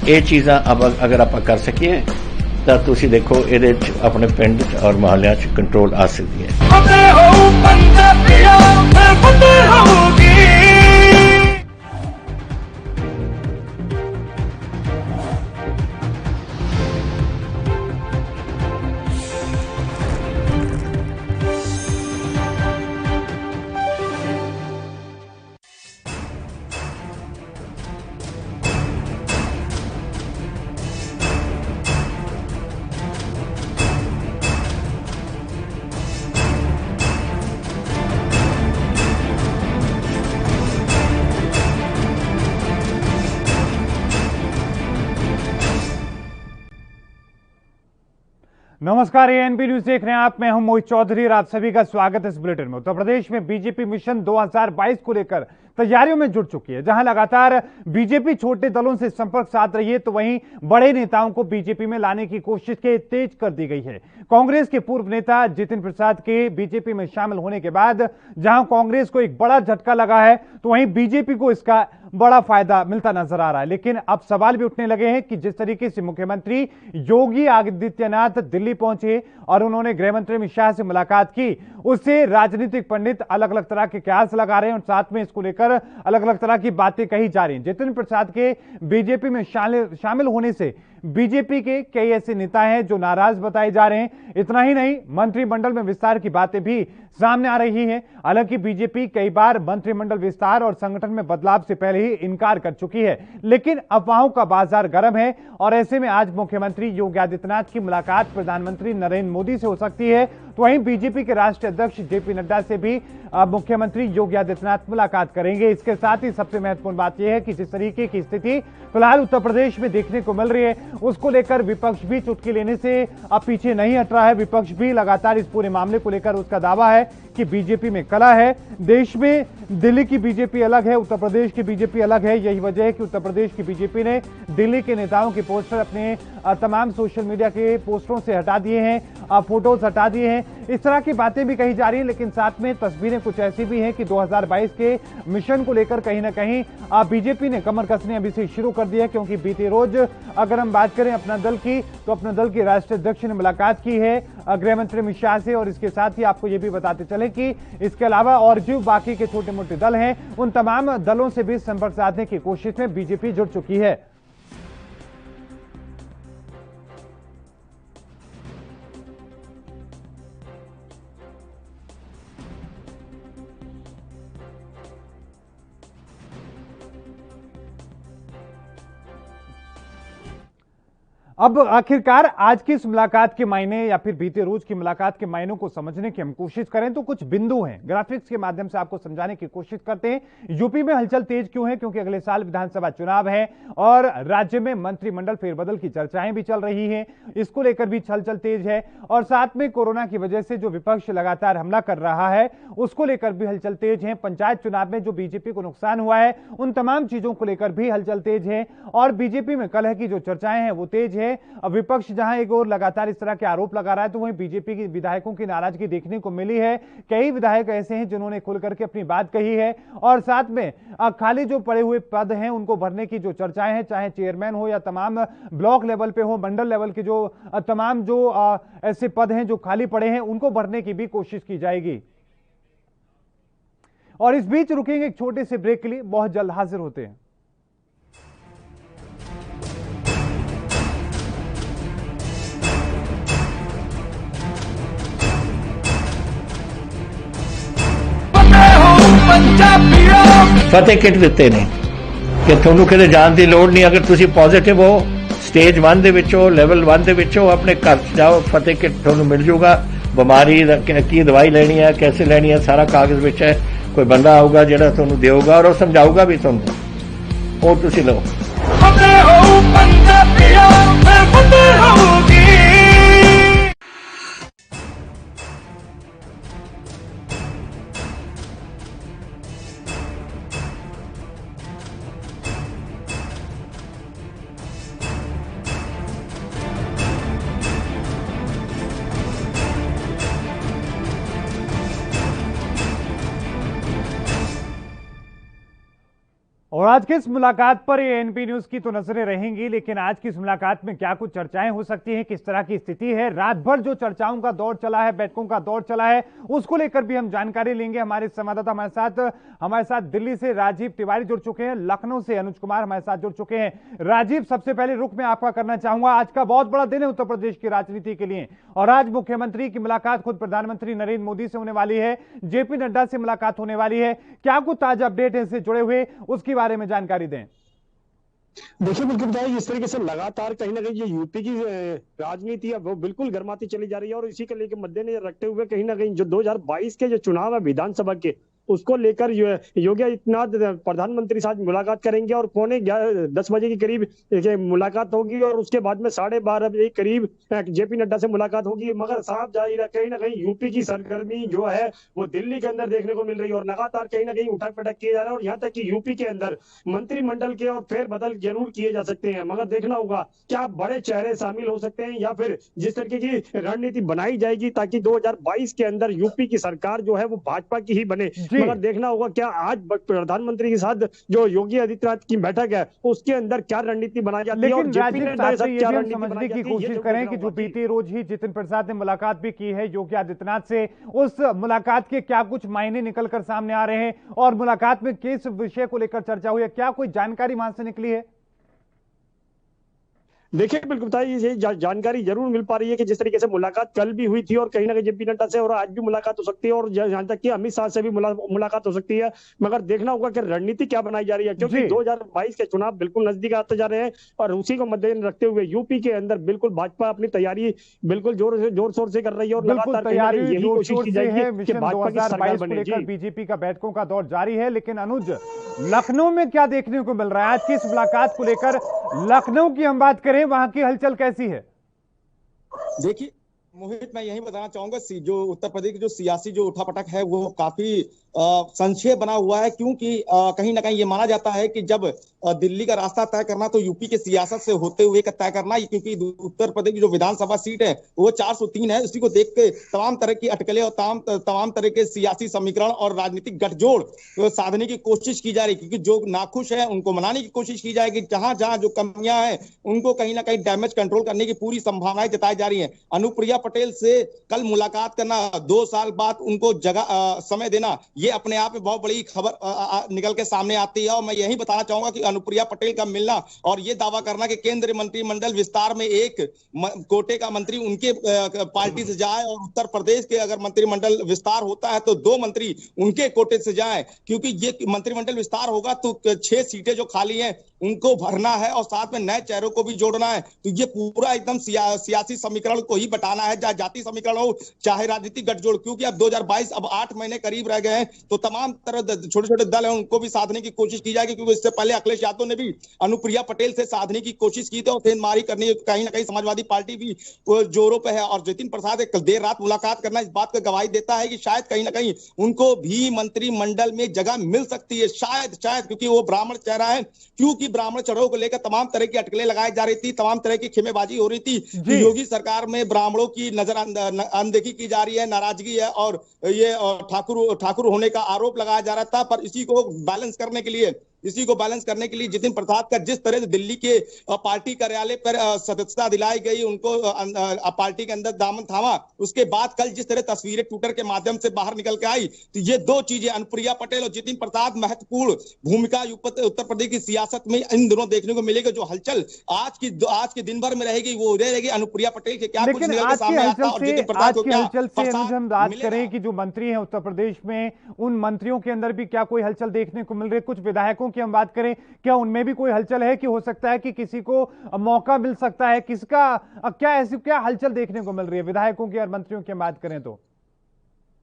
ये चीज़ां अगर आप कर सकिए तो तुसी देखो ये अपने पिंड और मोहल्ले कंट्रोल आ सकती है। नमस्कार, एएनबी न्यूज देख रहे हैं आप। मैं हूं मोहित चौधरी और आप सभी का स्वागत है इस बुलेटिन में। उत्तर प्रदेश में बीजेपी मिशन 2022 को लेकर तैयारियों में जुट चुकी है। जहां लगातार बीजेपी छोटे दलों से संपर्क साध रही है तो वहीं बड़े नेताओं को बीजेपी में लाने की कोशिश के तेज कर दी गई है। कांग्रेस के पूर्व नेता जितिन प्रसाद के बीजेपी में शामिल होने के बाद जहां कांग्रेस को एक बड़ा झटका लगा है तो वहीं बीजेपी को इसका बड़ा फायदा मिलता नजर आ रहा है। लेकिन अब सवाल भी उठने लगे हैं कि जिस तरीके से मुख्यमंत्री योगी आदित्यनाथ दिल्ली पहुंचे और उन्होंने गृह मंत्री अमित शाह से मुलाकात की, उससे राजनीतिक पंडित अलग अलग तरह के कयास लगा रहे हैं और साथ में इसको लेकर अलग अलग तरह की बातें कही जा रही हैं। जितिन प्रसाद के बीजेपी में शामिल होने से बीजेपी के कई ऐसे नेता हैं जो नाराज बताए जा रहे हैं। इतना ही नहीं, मंत्रिमंडल में विस्तार की बातें भी सामने आ रही हैं। हालांकि बीजेपी कई बार मंत्रिमंडल विस्तार और संगठन में बदलाव से पहले ही इनकार कर चुकी है, लेकिन अफवाहों का बाजार गर्म है और ऐसे में आज मुख्यमंत्री योगी आदित्यनाथ की मुलाकात प्रधानमंत्री नरेंद्र मोदी से हो सकती है। तो वहीं बीजेपी के राष्ट्रीय अध्यक्ष जेपी नड्डा से भी मुख्यमंत्री योगी आदित्यनाथ मुलाकात करेंगे। इसके साथ ही सबसे महत्वपूर्ण बात यह है कि जिस तरीके की स्थिति फिलहाल उत्तर प्रदेश में देखने को मिल रही है उसको लेकर विपक्ष भी चुटकी लेने से अब पीछे नहीं हट रहा है। विपक्ष भी लगातार इस पूरे मामले को लेकर उसका दावा है कि बीजेपी में कला है। देश में दिल्ली की बीजेपी अलग है, उत्तर प्रदेश की बीजेपी अलग है। यही वजह है कि उत्तर प्रदेश की बीजेपी ने दिल्ली के नेताओं के पोस्टर अपने तमाम सोशल मीडिया के पोस्टरों से हटा दिए हैं, फोटोज हटा दिए हैं। इस तरह की बातें भी कही जा रही है, लेकिन साथ में तस्वीरें कुछ ऐसी भी हैं कि 2022 के मिशन को लेकर कहीं ना कहीं बीजेपी ने कमर कसने अभी से शुरू कर दिया है। क्योंकि बीते रोज अगर हम बात करें अपना दल की, तो अपना दल के राष्ट्रीय अध्यक्ष ने मुलाकात की है गृह मंत्री अमित शाह से। और इसके साथ ही आपको यह भी बताते चले कि इसके अलावा और जो बाकी के छोटे मोटे दल हैं उन तमाम दलों से भी संपर्क साधने की कोशिश में बीजेपी जुट चुकी है। अब आखिरकार आज की इस मुलाकात के मायने या फिर बीते रोज की मुलाकात के मायनों को समझने की हम कोशिश करें तो कुछ बिंदु हैं, ग्राफिक्स के माध्यम से आपको समझाने की कोशिश करते हैं। यूपी में हलचल तेज क्यों है? क्योंकि अगले साल विधानसभा चुनाव है और राज्य में मंत्रिमंडल फेरबदल की चर्चाएं भी चल रही हैं, इसको लेकर भी हलचल तेज है। और साथ में कोरोना की वजह से जो विपक्ष लगातार हमला कर रहा है उसको लेकर भी हलचल तेज है। पंचायत चुनाव में जो बीजेपी को नुकसान हुआ है उन तमाम चीजों को लेकर भी हलचल तेज है और बीजेपी में कलह की जो चर्चाएं हैं वो तेज है। अब विपक्ष जहां एक और लगातार इस तरह के आरोप लगा रहा है तो वहीं बीजेपी के विधायकों की नाराजगी देखने को मिली है। कई विधायक ऐसे हैं जिन्होंने खुल करके अपनी बात कही है और साथ में खाली जो पड़े हुए पद हैं उनको भरने की जो चर्चाएं हैं, चाहे चेयरमैन हो या तमाम ब्लॉक लेवल पे हो, मंडल लेवल के जो तमाम जो ऐसे पद हैं जो खाली पड़े हैं उनको भरने की भी कोशिश की जाएगी। और इस बीच रुकेंगे एक छोटे से ब्रेक के लिए, बहुत जल्द हाजिर होते हैं। फतेह किट ਦਿੱਤੇ ਨੇ ਕਿ ਤੁਹਾਨੂੰ ਕਿਤੇ ਜਾਣ ਦੀ ਲੋੜ ਨਹੀਂ। ਅਗਰ ਤੁਸੀਂ ਪੋਜ਼ਿਟਿਵ ਹੋ, ਸਟੇਜ 1 ਦੇ ਵਿੱਚ ਹੋ, ਲੈਵਲ 1 ਦੇ ਵਿੱਚ ਹੋ, ਆਪਣੇ ਘਰ ਜਾਓ, ਫਤਿਹ ਕਿਟ ਤੁਹਾਨੂੰ ਮਿਲ ਜਾਊਗਾ। ਬਿਮਾਰੀ ਕੀ ਦਵਾਈ ਲੈਣੀ ਹੈ, कैसे ਲੈਣੀ ਹੈ, ਸਾਰਾ ਕਾਗਜ਼ ਵਿੱਚ ਹੈ। ਕੋਈ ਬੰਦਾ ਆਊਗਾ ਜਿਹੜਾ ਤੁਹਾਨੂੰ ਦੇਊਗਾ और ਉਹ ਸਮਝਾਊਗਾ ਵੀ ਤੁਹਾਨੂੰ। ਉਹ ਤੁਸੀਂ ਲਓ। और आज की इस मुलाकात पर एएनपी न्यूज की तो नजरें रहेंगी, लेकिन आज की इस मुलाकात में क्या कुछ चर्चाएं हो सकती हैं, किस तरह की स्थिति है। रात भर जो चर्चाओं का दौर चला है, बैठकों का दौर चला है, उसको लेकर भी हम जानकारी लेंगे। हमारे संवाददाता हमारे साथ दिल्ली से राजीव तिवारी जुड़ चुके हैं, लखनऊ से अनुज कुमार हमारे साथ जुड़ चुके हैं। राजीव, सबसे पहले रुख में आपका करना चाहूंगा, आज का बहुत बड़ा दिन है उत्तर प्रदेश की राजनीति के लिए, और आज मुख्यमंत्री की मुलाकात खुद प्रधानमंत्री नरेंद्र मोदी से होने वाली है, जेपी नड्डा से मुलाकात होने वाली है। क्या कुछ ताजा अपडेट है इससे जुड़े हुए, उसके बारे में जानकारी दें। देखिए, बिल्कुल बताइए, इस तरीके से लगातार कहीं ना कहीं ये यूपी की राजनीति है वो बिल्कुल गर्माती चली जा रही है, और इसी को लेकर मद्देनजर रखते हुए कहीं ना कहीं जो 2022 के जो चुनाव है विधानसभा के, उसको लेकर योगी आदित्यनाथ प्रधानमंत्री साथ मुलाकात करेंगे, और 10 बजे के करीब मुलाकात होगी, और उसके बाद में 12:30 बजे के करीब जेपी नड्डा से मुलाकात होगी। मगर साफ जाहिर है कहीं ना कहीं यूपी की सरगर्मी जो है वो दिल्ली के अंदर देखने को मिल रही है, और लगातार कहीं ना कहीं उठक पटक किए जा रहे हैं, और यहाँ तक कि यूपी के अंदर मंत्रिमंडल के और फेरबदल जरूर किए जा सकते हैं। मगर देखना होगा क्या बड़े चेहरे शामिल हो सकते हैं, या फिर जिस तरीके की रणनीति बनाई जाएगी ताकि 2022 के अंदर यूपी की सरकार जो है वो भाजपा की ही बने। मगर देखना होगा क्या आज प्रधानमंत्री के साथ जो योगी आदित्यनाथ की बैठक है उसके अंदर क्या रणनीति बनाई जाती है, और जेपी नड्डा के साथ क्या रणनीति समझने की कोशिश करें कि जो बीते रोज ही जितिन प्रसाद ने मुलाकात भी की है योगी आदित्यनाथ से, उस मुलाकात के क्या कुछ मायने निकलकर सामने आ रहे हैं, और मुलाकात में किस विषय को लेकर चर्चा हुई है, क्या कोई जानकारी वहां से निकली है? देखिए, बिल्कुल बताइए, ये जानकारी जरूर मिल पा रही है कि जिस तरीके से मुलाकात कल भी हुई थी और कहीं ना कहीं जेपी नड्डा से, और आज भी मुलाकात हो सकती है, और यहाँ तक कि अमित शाह से भी मुलाकात हो सकती है। मगर देखना होगा कि रणनीति क्या बनाई जा रही है, क्योंकि 2022 के चुनाव बिल्कुल नजदीक आते जा रहे हैं, और उसी को मद्देनजर रखते हुए यूपी के अंदर बिल्कुल भाजपा अपनी तैयारी बिल्कुल जोर शोर से कर रही है, और लगातार यही कोशिश की जाएगी कि भाजपा की सरकार बने। बीजेपी का बैठकों का दौर जारी है, लेकिन अनुज, लखनऊ में क्या देखने को मिल रहा है आज की इस मुलाकात को लेकर? लखनऊ की हम बात करें, वहां की हलचल कैसी है? देखिए मोहित, मैं यही बताना चाहूंगा, जो उत्तर प्रदेश की जो सियासी जो उठापटक है वो काफी संशय बना हुआ है, क्योंकि कहीं ना कहीं ये माना जाता है कि जब दिल्ली का रास्ता तय करना तो यूपी के सियासत से होते हुए का तय करना, क्योंकि उत्तर प्रदेश की जो विधानसभा सीट है वो 403 है। उसी को देख के तमाम तरह की अटकलें और तमाम तरह के सियासी समीकरण और राजनीतिक गठजोड़ साधने की कोशिश की जा रही है, क्योंकि जो नाखुश है उनको मनाने की कोशिश की जाएगी, जहां जहां जो कमियां हैं उनको कहीं ना कहीं डैमेज कंट्रोल करने की पूरी संभावनाएं जताई जा रही है। अनुप्रिया पटेल से कल मुलाकात करना, 2 साल बाद उनको जगह समय देना, ये अपने आप में बहुत बड़ी खबर निकल के सामने आती है। और मैं यही बताना चाहूंगा कि अनुप्रिया पटेल का मिलना और ये दावा करना कि केंद्रीय मंत्रिमंडल विस्तार में एक कोटे का मंत्री उनके पार्टी से जाए, और उत्तर प्रदेश के अगर मंत्रिमंडल विस्तार होता है तो 2 मंत्री उनके कोटे से जाए, क्योंकि ये मंत्रिमंडल विस्तार होगा तो 6 सीटें जो खाली हैं उनको भरना है, और साथ में नए चेहरों को भी जोड़ना है। तो ये पूरा एकदम सियासी समीकरण को ही बटाना है, चाहे जाति समीकरण हो चाहे राजनीतिक गठजोड़, क्योंकि अब 2022 अब 8 महीने करीब रह गए हैं, तो तमाम तरह छोटे छोटे दल हैं उनको भी साधने की कोशिश की जाएगी, क्योंकि इससे पहले अखिलेश यादव ने भी अनुप्रिया पटेल से साधने की कोशिश की थी, और सेंधमारी करनी, कहीं ना कहीं समाजवादी पार्टी भी जोरों पे है। और जितिन प्रसाद कल देर रात मुलाकात करना इस बात का गवाही देता है कि शायद कहीं ना कहीं उनको भी मंत्रिमंडल में जगह मिल सकती है, शायद, क्योंकि वो ब्राह्मण चेहरा है, क्योंकि ब्राह्मण चढ़ाओ को लेकर तमाम तरह की अटकलें लगाई जा रही थी, तमाम तरह की खेमेबाजी हो रही थी कि योगी सरकार में ब्राह्मणों की नजर अनदेखी की जा रही है, नाराजगी है, और ये ठाकुर होने का आरोप लगाया जा रहा था। पर इसी को बैलेंस करने के लिए जितिन प्रसाद का जिस तरह से दिल्ली के पार्टी कार्यालय पर सदस्यता दिलाई गई, उनको पार्टी के अंदर दामन थामा, उसके बाद कल जिस तरह तस्वीरें ट्विटर के माध्यम से बाहर निकल के आई, तो ये 2 चीजें, अनुप्रिया पटेल और जितिन प्रसाद, महत्वपूर्ण भूमिका उत्तर प्रदेश की सियासत में इन दोनों देखने को मिलेगी। जो हलचल आज के दिन भर में रहेगी वो रहेगी अनुप्रिया पटेल के क्या कुछ निकल के सामने आता है, और जितिन प्रसाद को क्या हम बात करें कि जो मंत्री हैं उत्तर प्रदेश में, उन मंत्रियों के अंदर भी क्या कोई हलचल देखने को मिल रही है? कुछ विधायकों की हम बात करें, क्या उनमें भी कोई हलचल है कि हो सकता है कि किसी को मौका मिल सकता है? किसका क्या हलचल देखने को मिल रही है विधायकों की और मंत्रियों की बात करें तो?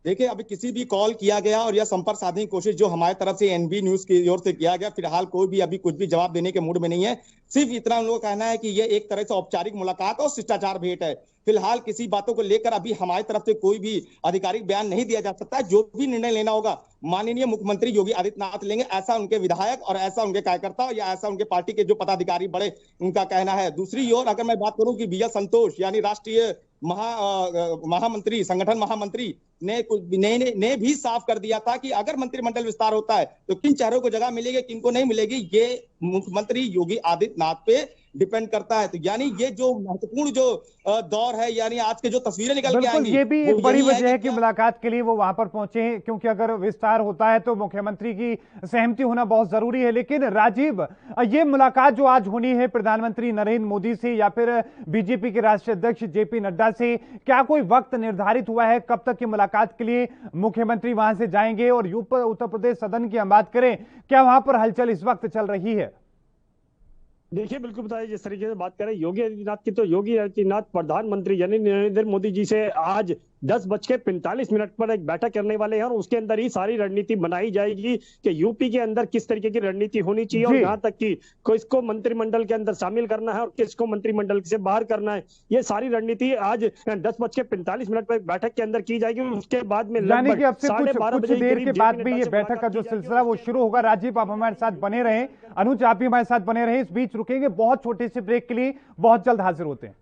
देखिए, अभी किसी भी कॉल किया गया और या संपर्क साधने की कोशिश जो हमारे तरफ से एनबी न्यूज की ओर से किया गया, फिलहाल कोई भी अभी कुछ भी जवाब देने के मूड में नहीं है। सिर्फ इतना उन लोगों का कहना है कि ये एक तरह से औपचारिक मुलाकात और शिष्टाचार भेंट है। फिलहाल किसी बातों को लेकर अभी हमारी तरफ से कोई भी आधिकारिक बयान नहीं दिया जा सकता है। जो भी निर्णय लेना होगा माननीय मुख्यमंत्री योगी आदित्यनाथ लेंगे, ऐसा उनके विधायक और ऐसा उनके कार्यकर्ता या ऐसा उनके पार्टी के जो पदाधिकारी बड़े उनका कहना है। दूसरी ओर अगर मैं बात करूं कि बीएल संतोष यानी राष्ट्रीय महामंत्री, संगठन महामंत्री ने भी साफ कर दिया था कि अगर मंत्रिमंडल विस्तार होता है तो किन चेहरों को जगह मिलेगी, किनको नहीं मिलेगी, ये मुख्यमंत्री योगी आदित्यनाथ पे डिपेंड करता है। तो यानी ये जो महत्वपूर्ण जो दौर है, यानी आज के जो तस्वीरें निकल के आएंगी, ये भी एक बड़ी वजह है कि मुलाकात के लिए वो वहां पर पहुंचे हैं, क्योंकि अगर विस्तार होता है तो मुख्यमंत्री की सहमति होना बहुत जरूरी है। लेकिन राजीव, ये मुलाकात जो आज होनी है प्रधानमंत्री नरेंद्र मोदी से या फिर बीजेपी के राष्ट्रीय अध्यक्ष जेपी नड्डा से, क्या कोई वक्त निर्धारित हुआ है कब तक की मुलाकात के लिए मुख्यमंत्री वहां से जाएंगे? और उत्तर प्रदेश सदन की हम बात करें, क्या वहां पर हलचल इस वक्त चल रही है? देखिए, बिल्कुल बताइए, जिस तरीके से बात करें योगी आदित्यनाथ की, तो योगी आदित्यनाथ प्रधानमंत्री यानी नरेंद्र मोदी जी से आज 10:45 पर एक बैठक करने वाले हैं और उसके अंदर ही सारी रणनीति बनाई जाएगी कि यूपी के अंदर किस तरीके की रणनीति होनी चाहिए और यहाँ तक कि किसको मंत्रिमंडल के अंदर शामिल करना है और किसको मंत्रिमंडल से बाहर करना है। ये सारी रणनीति आज 10:45 पर बैठक के अंदर की जाएगी। उसके बाद में यानी कि अब से कुछ देर के बाद में ये बैठक का जो सिलसिला वो शुरू होगा। राजीव, आप हमारे साथ बने रहें, अनुज आप भी हमारे साथ बने रहें। इस बीच रुकेंगे बहुत छोटे से ब्रेक के लिए, बहुत जल्द हाजिर होते हैं।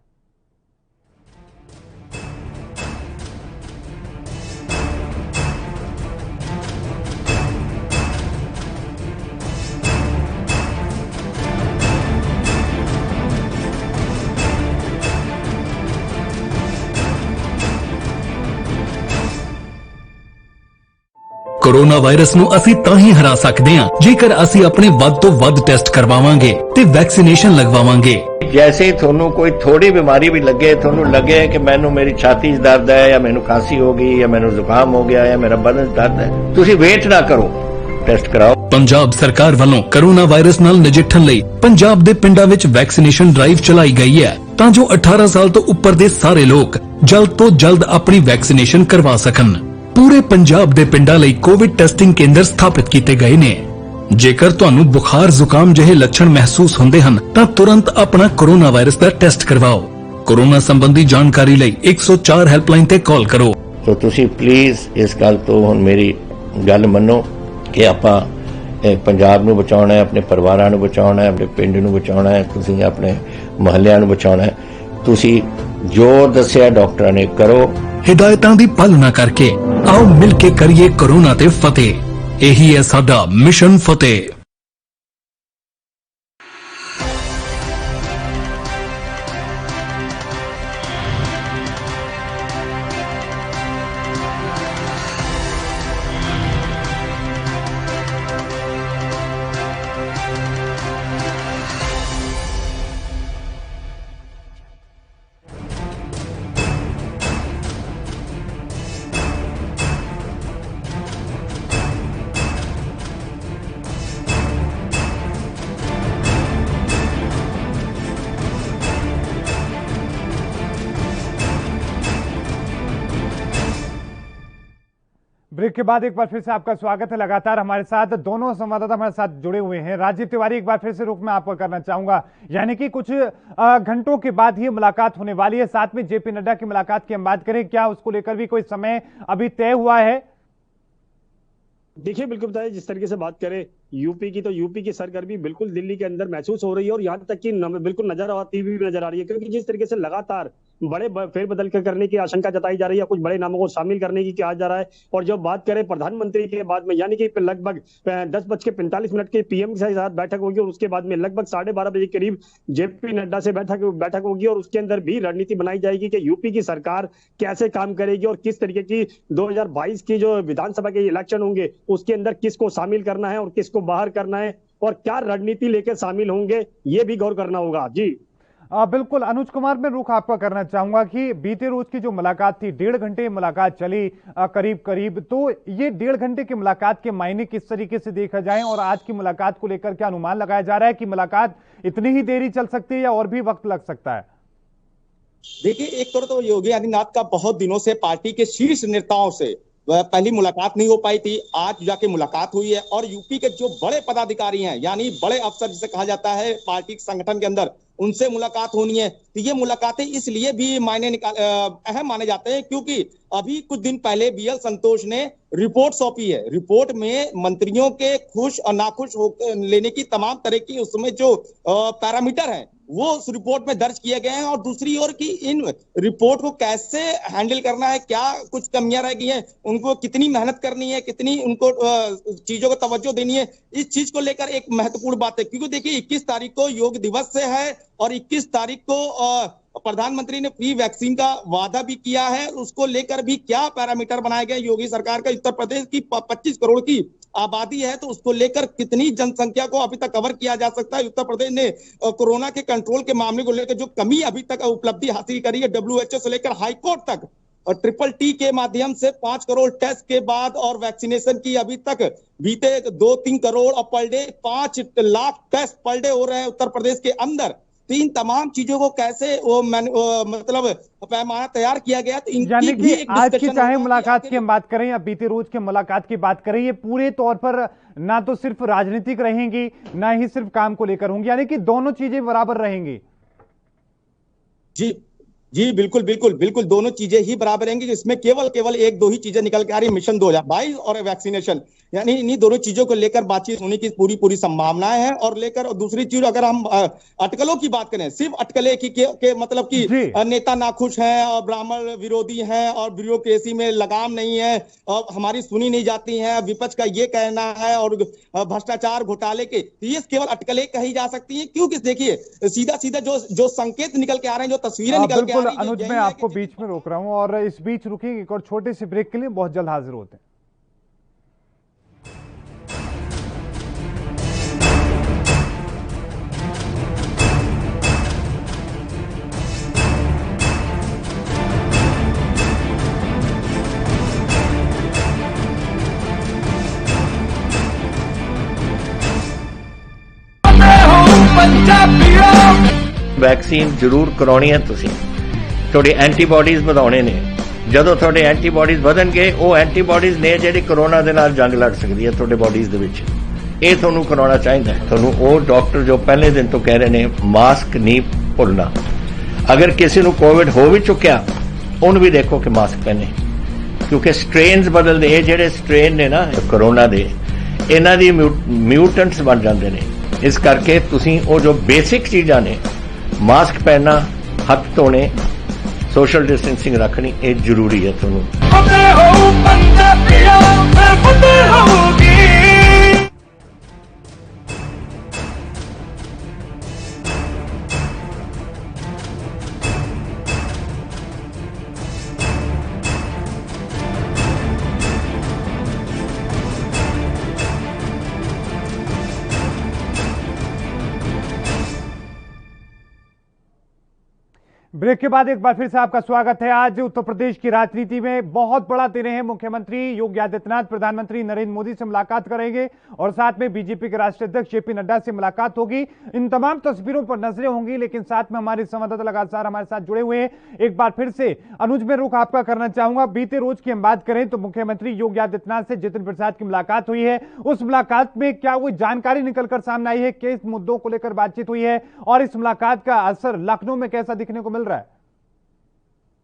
कोरोना वायरस ਨੂੰ ਅਸੀਂ ਤਾਂ ਹੀ ਹਰਾ ਸਕਦੇ ਹਾਂ ਜੇਕਰ ਅਸੀਂ ਆਪਣੇ ਵੱਧ ਤੋਂ ਵੱਧ ਟੈਸਟ ਕਰਵਾਵਾਂਗੇ ਤੇ ਵੈਕਸੀਨੇਸ਼ਨ ਲਗਵਾਵਾਂਗੇ। जैसे ही थोनू कोई थोड़ी बीमारी भी लगे, थोनू लगे कि मैनू मेरी छाती च दर्द है या मैनू खांसी हो गई या मैनू जुकाम हो गया या मेरा बदन च दर्द है, तुसी वेट ना करो, टेस्ट कराओ। ਪੰਜਾਬ ਸਰਕਾਰ ਵੱਲੋਂ ਕੋਰੋਨਾ ਵਾਇਰਸ ਨਾਲ ਨਜਿੱਠਣ ਲਈ ਪੰਜਾਬ ਦੇ ਪਿੰਡਾਂ ਵਿੱਚ ਵੈਕਸੀਨੇਸ਼ਨ ਡਰਾਈਵ ਚਲਾਈ ਗਈ ਹੈ ਤਾਂ ਜੋ 18 ਸਾਲ ਤੋਂ ਉੱਪਰ ਦੇ ਸਾਰੇ ਲੋਕ ਜਲਦ ਤੋਂ ਜਲਦ ਆਪਣੀ ਵੈਕਸੀਨੇਸ਼ਨ ਕਰਵਾ ਸਕਣ। ਪੂਰੇ ਪੰਜਾਬ ਦੇ ਪਿੰਡਾਂ ਲਈ ਕੋਵਿਡ ਟੈਸਟਿੰਗ ਕੇਂਦਰ ਸਥਾਪਿਤ ਕੀਤੇ ਗਏ ਨੇ। ਜੇਕਰ ਤੁਹਾਨੂੰ ਬੁਖਾਰ ਜ਼ੁਕਾਮ ਜਿਹੇ ਲੱਛਣ ਮਹਿਸੂਸ ਹੁੰਦੇ ਹਨ ਤਾਂ ਤੁਰੰਤ ਆਪਣਾ ਕੋਰੋਨਾ ਵਾਇਰਸ ਦਾ ਟੈਸਟ ਕਰਵਾਓ। ਕੋਰੋਨਾ ਸੰਬੰਧੀ ਜਾਣਕਾਰੀ ਲਈ 104 ਹੈਲਪਲਾਈਨ ਤੇ ਕਾਲ ਕਰੋ। तो तुसी प्लीज इस गल तो हुण मेरी गल मनो कि आपां पंजाब नूं बचाउणा है, अपने परिवारां नूं बचाउणा है, अपने पिंड नूं बचाउणा है, तुसी अपने महल्लिਆਂ नूं बचाउणा है। तुसी जो दस्सिया डॉक्टरां ने करो। हिदायतां दी पालना करके आओ मिल के करिए कोरोना ते फतेह। यही है साडा मिशन फतेह। ब्रेक के बाद एक बार फिर से आपका स्वागत है। लगातार हमारे साथ दोनों संवाददाता हमारे साथ जुड़े हुए हैं। राजीव तिवारी, एक बार फिर से रुख में आपको करना चाहूंगा, यानी कि कुछ घंटों के बाद ही मुलाकात होने वाली है। साथ में जेपी नड्डा की मुलाकात की हम बात करें, क्या उसको लेकर भी कोई समय अभी तय हुआ है? देखिए, बिल्कुल बताइए, जिस तरीके से बात करें यूपी की, तो यूपी की सरगर्मी बिल्कुल दिल्ली के अंदर महसूस हो रही है और यहाँ तक कि बिल्कुल नजर आती हुई भी नजर आ रही है, क्योंकि जिस तरीके से लगातार बड़े फेरबदल करने की आशंका जताई जा रही है, कुछ बड़े नामों को शामिल करने की कहा जा रहा है। और जब बात करें प्रधानमंत्री के बाद में, यानी कि लगभग 10:45 के पीएम के साथ बैठक होगी और उसके बाद में लगभग 12:30 बजे के करीब जेपी नड्डा से बैठक होगी और उसके अंदर भी रणनीति बनाई जाएगी कि यूपी की सरकार कैसे काम करेगी और किस तरीके की 2022 की जो विधानसभा के इलेक्शन होंगे उसके अंदर किसको शामिल करना है और किसको बाहर करना है और क्या रणनीति लेकर शामिल होंगे, ये भी गौर करना होगा। जी बिल्कुल। अनुज कुमार, मैं रुख आपका करना चाहूंगा कि बीते रोज की जो मुलाकात थी, 1.5 घंटे मुलाकात चली करीब, तो ये 1.5 घंटे की मुलाकात के मायने किस तरीके से देखा जाए और आज की मुलाकात को लेकर क्या अनुमान लगाया जा रहा है कि मुलाकात इतनी ही देरी चल सकती है या और भी वक्त लग सकता है? देखिए, एक तरह तो योगी आदित्यनाथ का बहुत दिनों से पार्टी के शीर्ष नेताओं से पहली मुलाकात नहीं हो पाई थी, आज जाके मुलाकात हुई है। और यूपी के जो बड़े पदाधिकारी हैं, यानी बड़े अफसर जिसे कहा जाता है पार्टी संगठन के अंदर, उनसे मुलाकात होनी है। तो ये मुलाकातें इसलिए भी अहम माने जाते हैं क्योंकि अभी कुछ दिन पहले बीएल संतोष ने रिपोर्ट सौंपी है। रिपोर्ट में मंत्रियों के खुश और नाखुश लेने की तमाम तरह की उसमें जो पैरामीटर है वो उस रिपोर्ट में दर्ज किए गए हैं। और दूसरी ओर की इन रिपोर्ट को कैसे हैंडल करना है, क्या कुछ कमियां रह गई हैं, उनको कितनी मेहनत करनी है, कितनी उनको चीजों को तवज्जो देनी है, इस चीज को लेकर एक महत्वपूर्ण बात है। क्योंकि देखिए 21 तारीख को योग दिवस से है और 21 तारीख को प्रधानमंत्री ने फ्री वैक्सीन का वादा भी किया है। उसको लेकर भी क्या पैरामीटर बनाए गए योगी सरकार का। उत्तर प्रदेश की 25 करोड़ की आबादी है, तो उसको लेकर कितनी जनसंख्या को अभी तक कवर किया जा सकता है। उत्तर प्रदेश ने कोरोना के कंट्रोल के मामले को लेकर जो कमी अभी तक उपलब्धि हासिल करी है, WHO से लेकर हाईकोर्ट तक, और TTT के माध्यम से 5 करोड़ टेस्ट के बाद और वैक्सीनेशन की अभी तक बीते 2-3 करोड़ और per day 5 lakh test per day हो रहे हैं उत्तर प्रदेश के अंदर। तो इन तमाम चीजों को कैसे मतलब पैमाना तैयार किया गया, तो यानी कि आज की चाहे मुलाकात की हम बात करें या बीते रोज के मुलाकात की बात करें, ये पूरे तौर पर ना तो सिर्फ राजनीतिक रहेंगी, ना ही सिर्फ काम को लेकर होंगी, यानी कि दोनों चीजें बराबर रहेंगी। जी बिल्कुल बिल्कुल बिल्कुल, दोनों चीजें ही बराबर रहेंगी। इसमें केवल एक दो ही चीजें निकल के आ रही है, मिशन 2022 और वैक्सीनेशन, यानी इन्हीं दोनों चीजों को लेकर बातचीत होने की पूरी संभावनाएं हैं। और लेकर और दूसरी चीज, अगर हम अटकलों की बात करें, सिर्फ अटकले के मतलब कि नेता नाखुश हैं और ब्राह्मण विरोधी हैं और ब्यूरोक्रेसी में लगाम नहीं है और हमारी सुनी नहीं जाती है, विपक्ष का ये कहना है, और भ्रष्टाचार घोटाले के, ये केवल अटकलें कही जा सकती है। क्योंकि देखिए सीधा जो संकेत निकल के आ रहे हैं, जो तस्वीरें निकल के आ रही है। अनुज, मैं आपको बीच में रोक रहा हूं और इस बीच रुकेंगे एक और छोटे से ब्रेक के लिए, बहुत जल्द हाजिर होते हैं। वैक्सीन जरूर करवानी है। तुसीं थोड़ी एंटीबॉडीज ਵਧਾਉਣੇ ਨੇ, ਜਦੋਂ ਤੁਹਾਡੇ ਐਂਟੀਬॉडीज ਵਧਣਗੇ ਉਹ ਐਂਟੀਬॉडीज ਨੇ ਜਿਹੜੀ ਕੋਰੋਨਾ ਦੇ ਨਾਲ ਜੰਗ ਲੜ ਸਕਦੀ ਹੈ ਤੁਹਾਡੇ ਬॉडीज ਦੇ ਵਿੱਚ। ਇਹ ਤੁਹਾਨੂੰ ਕਰਾਉਣਾ ਚਾਹੀਦਾ ਹੈ। ਤੁਹਾਨੂੰ ਉਹ ਡਾਕਟਰ ਜੋ ਪਹਿਲੇ ਦਿਨ ਤੋਂ ਕਹਿ ਰਹੇ ਨੇ ਮਾਸਕ ਨਹੀਂ ਭੁੱਲਣਾ। ਅਗਰ ਕਿਸੇ ਨੂੰ ਕੋਵਿਡ ਹੋ ਵੀ ਚੁੱਕਿਆ ਉਹਨੂੰ ਵੀ ਦੇਖੋ ਕਿ ਮਾਸਕ ਪਹਿਨੇ, ਕਿਉਂਕਿ ਸਟ੍ਰੇਨਸ ਬਦਲਦੇ। ਇਹ ਜਿਹੜੇ ਸਟ੍ਰੇਨ ਨੇ ਨਾ ਕੋਰੋਨਾ ਦੇ, ਇਹਨਾਂ ਦੀ ਮਿਊਟੈਂਟਸ ਬਣ ਜਾਂਦੇ ਨੇ। ਇਸ ਕਰਕੇ ਤੁਸੀਂ ਉਹ ਜੋ ਬੇਸਿਕ ਚੀਜ਼ਾਂ ਨੇ, मास्क पहनना, हाथ धोने, सोशल डिस्टेंसिंग रखनी, ये जरूरी है। ब्रेक के बाद एक बार फिर से आपका स्वागत है। आज उत्तर प्रदेश की राजनीति में बहुत बड़ा दिन है। मुख्यमंत्री योगी आदित्यनाथ प्रधानमंत्री नरेंद्र मोदी से मुलाकात करेंगे और साथ में बीजेपी के राष्ट्रीय अध्यक्ष जेपी नड्डा से मुलाकात होगी। इन तमाम तस्वीरों पर नजरें होंगी, लेकिन साथ में हमारे संवाददाता लगातार हमारे साथ जुड़े हुए हैं। एक बार फिर से अनुज में रुख आपका करना चाहूंगा। बीते रोज की हम बात करें तो मुख्यमंत्री योगी आदित्यनाथ से जितिन प्रसाद की मुलाकात हुई है। उस मुलाकात में क्या कोई जानकारी निकलकर सामने आई है, किस मुद्दों को लेकर बातचीत हुई है और इस मुलाकात का असर लखनऊ में कैसा दिखने को मिल रहा है?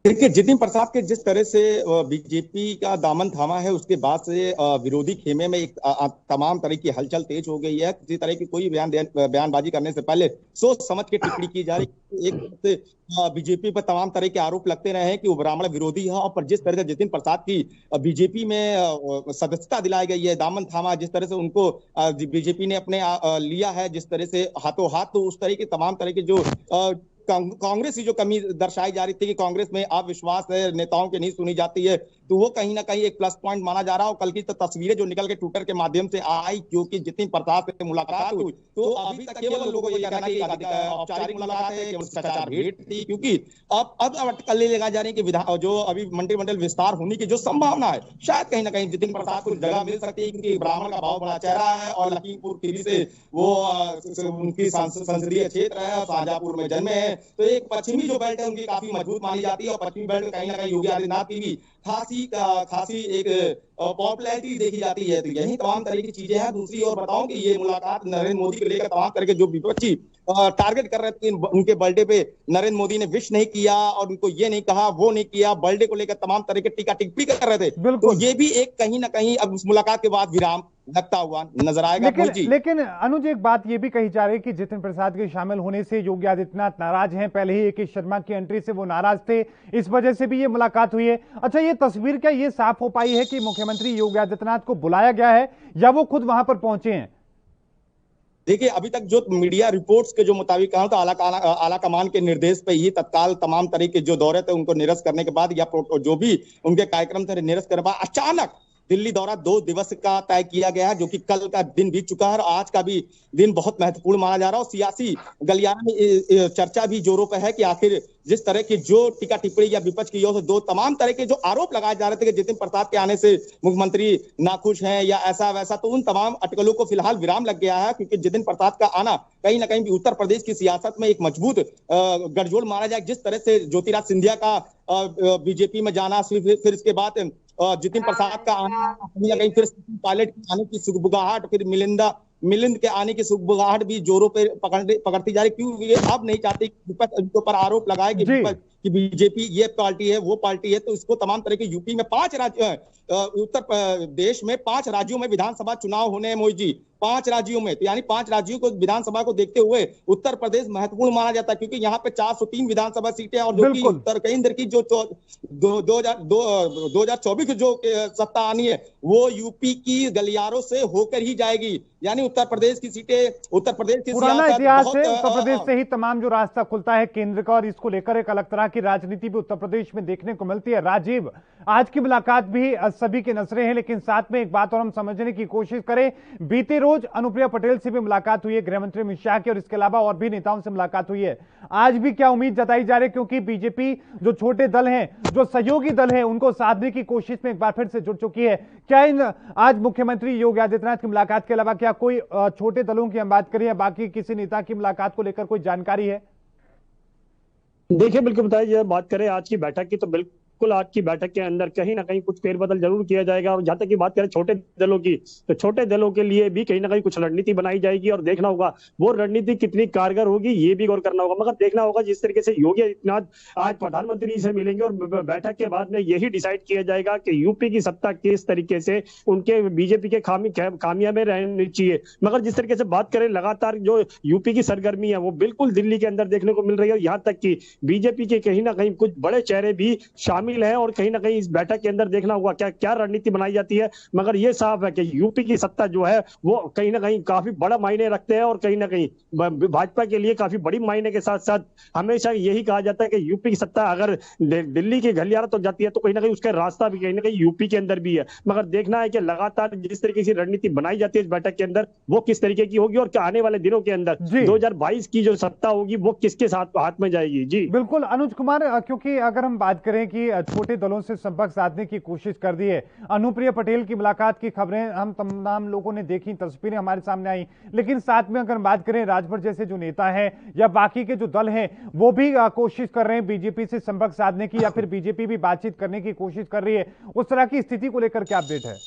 देखिए जितिन प्रसाद के जिस तरह से बीजेपी का दामन थामा है, उसके बाद से विरोधी खेमे में एक तमाम तरह की हलचल तेज हो गई है। किसी तरह की कोई बयानबाजी करने से पहले सोच समझ के टिप्पणी की जा रही है। एक बीजेपी पर तमाम तरह के आरोप लगते रहे हैं कि वो ब्राह्मण विरोधी है, और जिस तरह से जितिन प्रसाद की बीजेपी में सदस्यता दिलाई गई है, दामन थामा, जिस तरह से उनको बीजेपी ने अपने लिया है, जिस तरह से हाथों हाथ, तो उस तरह की तमाम तरह की जो कांग्रेस की जो कमी दर्शाई जा रही थी कि कांग्रेस में अविश्वास है, नेताओं की नहीं सुनी जाती है, तो वो कहीं ना कहीं एक प्लस पॉइंट माना जा रहा है। और कल की तो तस्वीरें जो निकल के ट्विटर के माध्यम से आई, क्योंकि जितिन प्रसाद से मुलाकात हुई, तो अभी तक केवल लोगों को ये कहना है कि औपचारिक मुलाकात है, केवल सचार भेंट थी, क्योंकि अब अटकलें लगाई जा रही है कि जो अभी मंत्रिमंडल विस्तार होने की जो संभावना है, शायद कहीं ना कहीं जितिन प्रसाद को जगह मिल सकती है, क्योंकि ब्राह्मण का भाव बड़ा चेहरा है और लखीमपुर खीरी से वो उनकी संसदीय क्षेत्र है, शाहजहांपुर में जन्मे है, तो एक पश्चिमी जो बेल्ट है उनकी काफी मजबूत मानी जाती है और पश्चिमी बेल्ट कहीं ना कहीं योगी आदित्यनाथ की भी खासी एक पॉपुलैरिटी देखी जाती है। तो यही तमाम तरह की चीजें हैं। दूसरी ओर बताऊं कि ये मुलाकात नरेंद्र मोदी को लेकर तमाम तरह के जो विपक्षी टारगेट कर रहे थे उनके बर्थडे पे नरेंद्र मोदी ने विश नहीं किया और उनको ये नहीं कहा वो नहीं किया, बर्थडे को लेकर तमाम तरह के टीका टिप्पणी कर रहे थे। तो ये भी एक कहीं ना कहीं अब उस मुलाकात के बाद विराम लगता हुआ नजर आएगा। लेकिन अनुज, एक बात ये भी कही जा रही है कि जितिन प्रसाद के शामिल होने से योगी आदित्यनाथ नाराज हैं। पहले ही AK शर्मा की एंट्री से वो नाराज थे, इस वजह से भी ये मुलाकात हुई है। अच्छा, ये तस्वीर क्या ये साफ हो पाई है कि मुख्यमंत्री योगी आदित्यनाथ को बुलाया गया है या वो खुद वहां पर पहुंचे हैं? देखिए, अभी तक जो मीडिया रिपोर्ट्स के जो मुताबिक कहा तो आला कमान के निर्देश पे ही तत्काल तमाम तरह के जो दौरे थे उनको निरस्त करने के बाद या जो भी उनके कार्यक्रम थे निरस्त करने के बाद अचानक दिल्ली दौरा 2 दिवस का तय किया गया है, जो कि कल का दिन बीत चुका है और आज का भी दिन बहुत महत्वपूर्ण माना जा रहा है। और सियासी गलियारा में चर्चा भी जोरों पर है कि आखिर जिस तरह की जो टीका टिप्पणी या विपक्ष की ओर से तमाम तरह के जो आरोप लगाए जा रहे थे कि जितिन प्रसाद के आने से मुख्यमंत्री नाखुश हैं या ऐसा वैसा, तो उन तमाम अटकलों को फिलहाल विराम लग गया है, क्योंकि जितिन प्रसाद का आना कहीं ना कहीं भी उत्तर प्रदेश की सियासत में एक मजबूत गठजोड़ माना जाए। जिस तरह से ज्योतिराज सिंधिया का बीजेपी में जाना, फिर इसके बाद जितिन प्रसाद का आना, कहीं ना कहीं फिर पायलट के आने की सुगबुगाहट, फिर मिलिंद के आने की सुगबुगाहट भी जोरों पे पकड़ती जा रही, क्योंकि ये अब नहीं चाहते विपक्ष उनके ऊपर आरोप लगाए कि बीजेपी ये पार्टी है वो पार्टी है। तो इसको तमाम तरह के यूपी में 5 राज्य उत्तर प्रदेश में 5 राज्यों में विधानसभा चुनाव होने हैं मोहित जी, 5 राज्यों में। तो यानी 5 राज्यों को विधानसभा को देखते हुए उत्तर प्रदेश महत्वपूर्ण माना जाता है, क्योंकि यहाँ पे 403 विधानसभा सीटें और जो कि उत्तर केंद्र की जो 2024 की जो सत्ता आनी है वो यूपी की गलियारों से होकर ही जाएगी। यानी उत्तर प्रदेश की सीटें, उत्तर प्रदेश की पुराना इतिहास है, उत्तर प्रदेश से ही तमाम जो रास्ता खुलता है केंद्र का, और इसको लेकर एक अलग तरह की राजनीति भी उत्तर प्रदेश में देखने को मिलती है। राजीव, आज की मुलाकात भी सभी के नजरें हैं, लेकिन साथ में एक बात और हम समझने की कोशिश करें। बीते रोज अनुप्रिया पटेल से भी मुलाकात हुई है, गृह मंत्री अमित शाह की, और इसके अलावा और भी नेताओं से मुलाकात हुई है। आज भी क्या उम्मीद जताई जा रही है, क्योंकि बीजेपी जो छोटे दल हैं, जो सहयोगी दल हैं, उनको साधने की कोशिश में एक बार फिर से जुट चुकी है। क्या इन आज मुख्यमंत्री योगी आदित्यनाथ की मुलाकात के अलावा क्या कोई छोटे दलों की हम बात करें या बाकी किसी नेता की मुलाकात को लेकर कोई जानकारी है? देखिए, बिल्कुल बताइए, बात करें आज की बैठक की तो बिल्कुल आज की बैठक के अंदर कहीं ना कहीं कुछ फेरबदल जरूर किया जाएगा। और जहां तक की बात करें छोटे दलों की, तो छोटे दलों के लिए भी कहीं ना कहीं कुछ रणनीति बनाई जाएगी और देखना होगा वो रणनीति कितनी कारगर होगी, ये भी गौर करना होगा। मगर देखना होगा जिस तरीके से योगी आदित्यनाथ आज प्रधानमंत्री से मिलेंगे और बैठक के बाद में यही डिसाइड किया जाएगा कि यूपी की सत्ता किस तरीके से उनके बीजेपी के खामियां में रहनी चाहिए। मगर जिस तरीके से बात करें, लगातार जो यूपी की सरगर्मी है वो बिल्कुल दिल्ली के अंदर देखने को मिल रही है। यहाँ तक कि बीजेपी के कहीं ना कहीं कुछ बड़े चेहरे भी शामिल है और कहीं ना कहीं इस बैठक के अंदर देखना होगा क्या क्या रणनीति बनाई जाती है। मगर यह साफ है कि यूपी की सत्ता जो है वो कहीं ना कहीं काफी बड़ा मायने रखते हैं और कहीं ना कहीं भाजपा के लिए काफी बड़ी मायने के साथ साथ हमेशा यही कहा जाता है कि यूपी की सत्ता अगर दिल्ली की गलियारा तो जाती है तो कहीं ना कहीं उसका रास्ता भी कहीं ना कहीं यूपी के अंदर भी है। मगर देखना है कि लगातार जिस तरीके से रणनीति बनाई जाती है इस बैठक के अंदर वो किस तरीके की होगी और आने वाले दिनों के अंदर 2022 की जो सत्ता होगी वो किसके साथ हाथ में जाएगी। जी बिल्कुल अनुज कुमार, क्योंकि अगर हम बात करें कि छोटे दलों से संपर्क साधने की कोशिश कर दी है, अनुप्रिया पटेल की मुलाकात की खबरें हम तमाम लोगों ने देखी, तस्वीरें हमारे सामने आई, लेकिन साथ में अगर बात करें राजभर जैसे जो नेता हैं या बाकी के जो दल हैं वो भी कोशिश कर रहे हैं बीजेपी से संपर्क साधने की या फिर बीजेपी भी बातचीत करने की कोशिश कर रही है। उस तरह की स्थिति को लेकर क्या अपडेट है?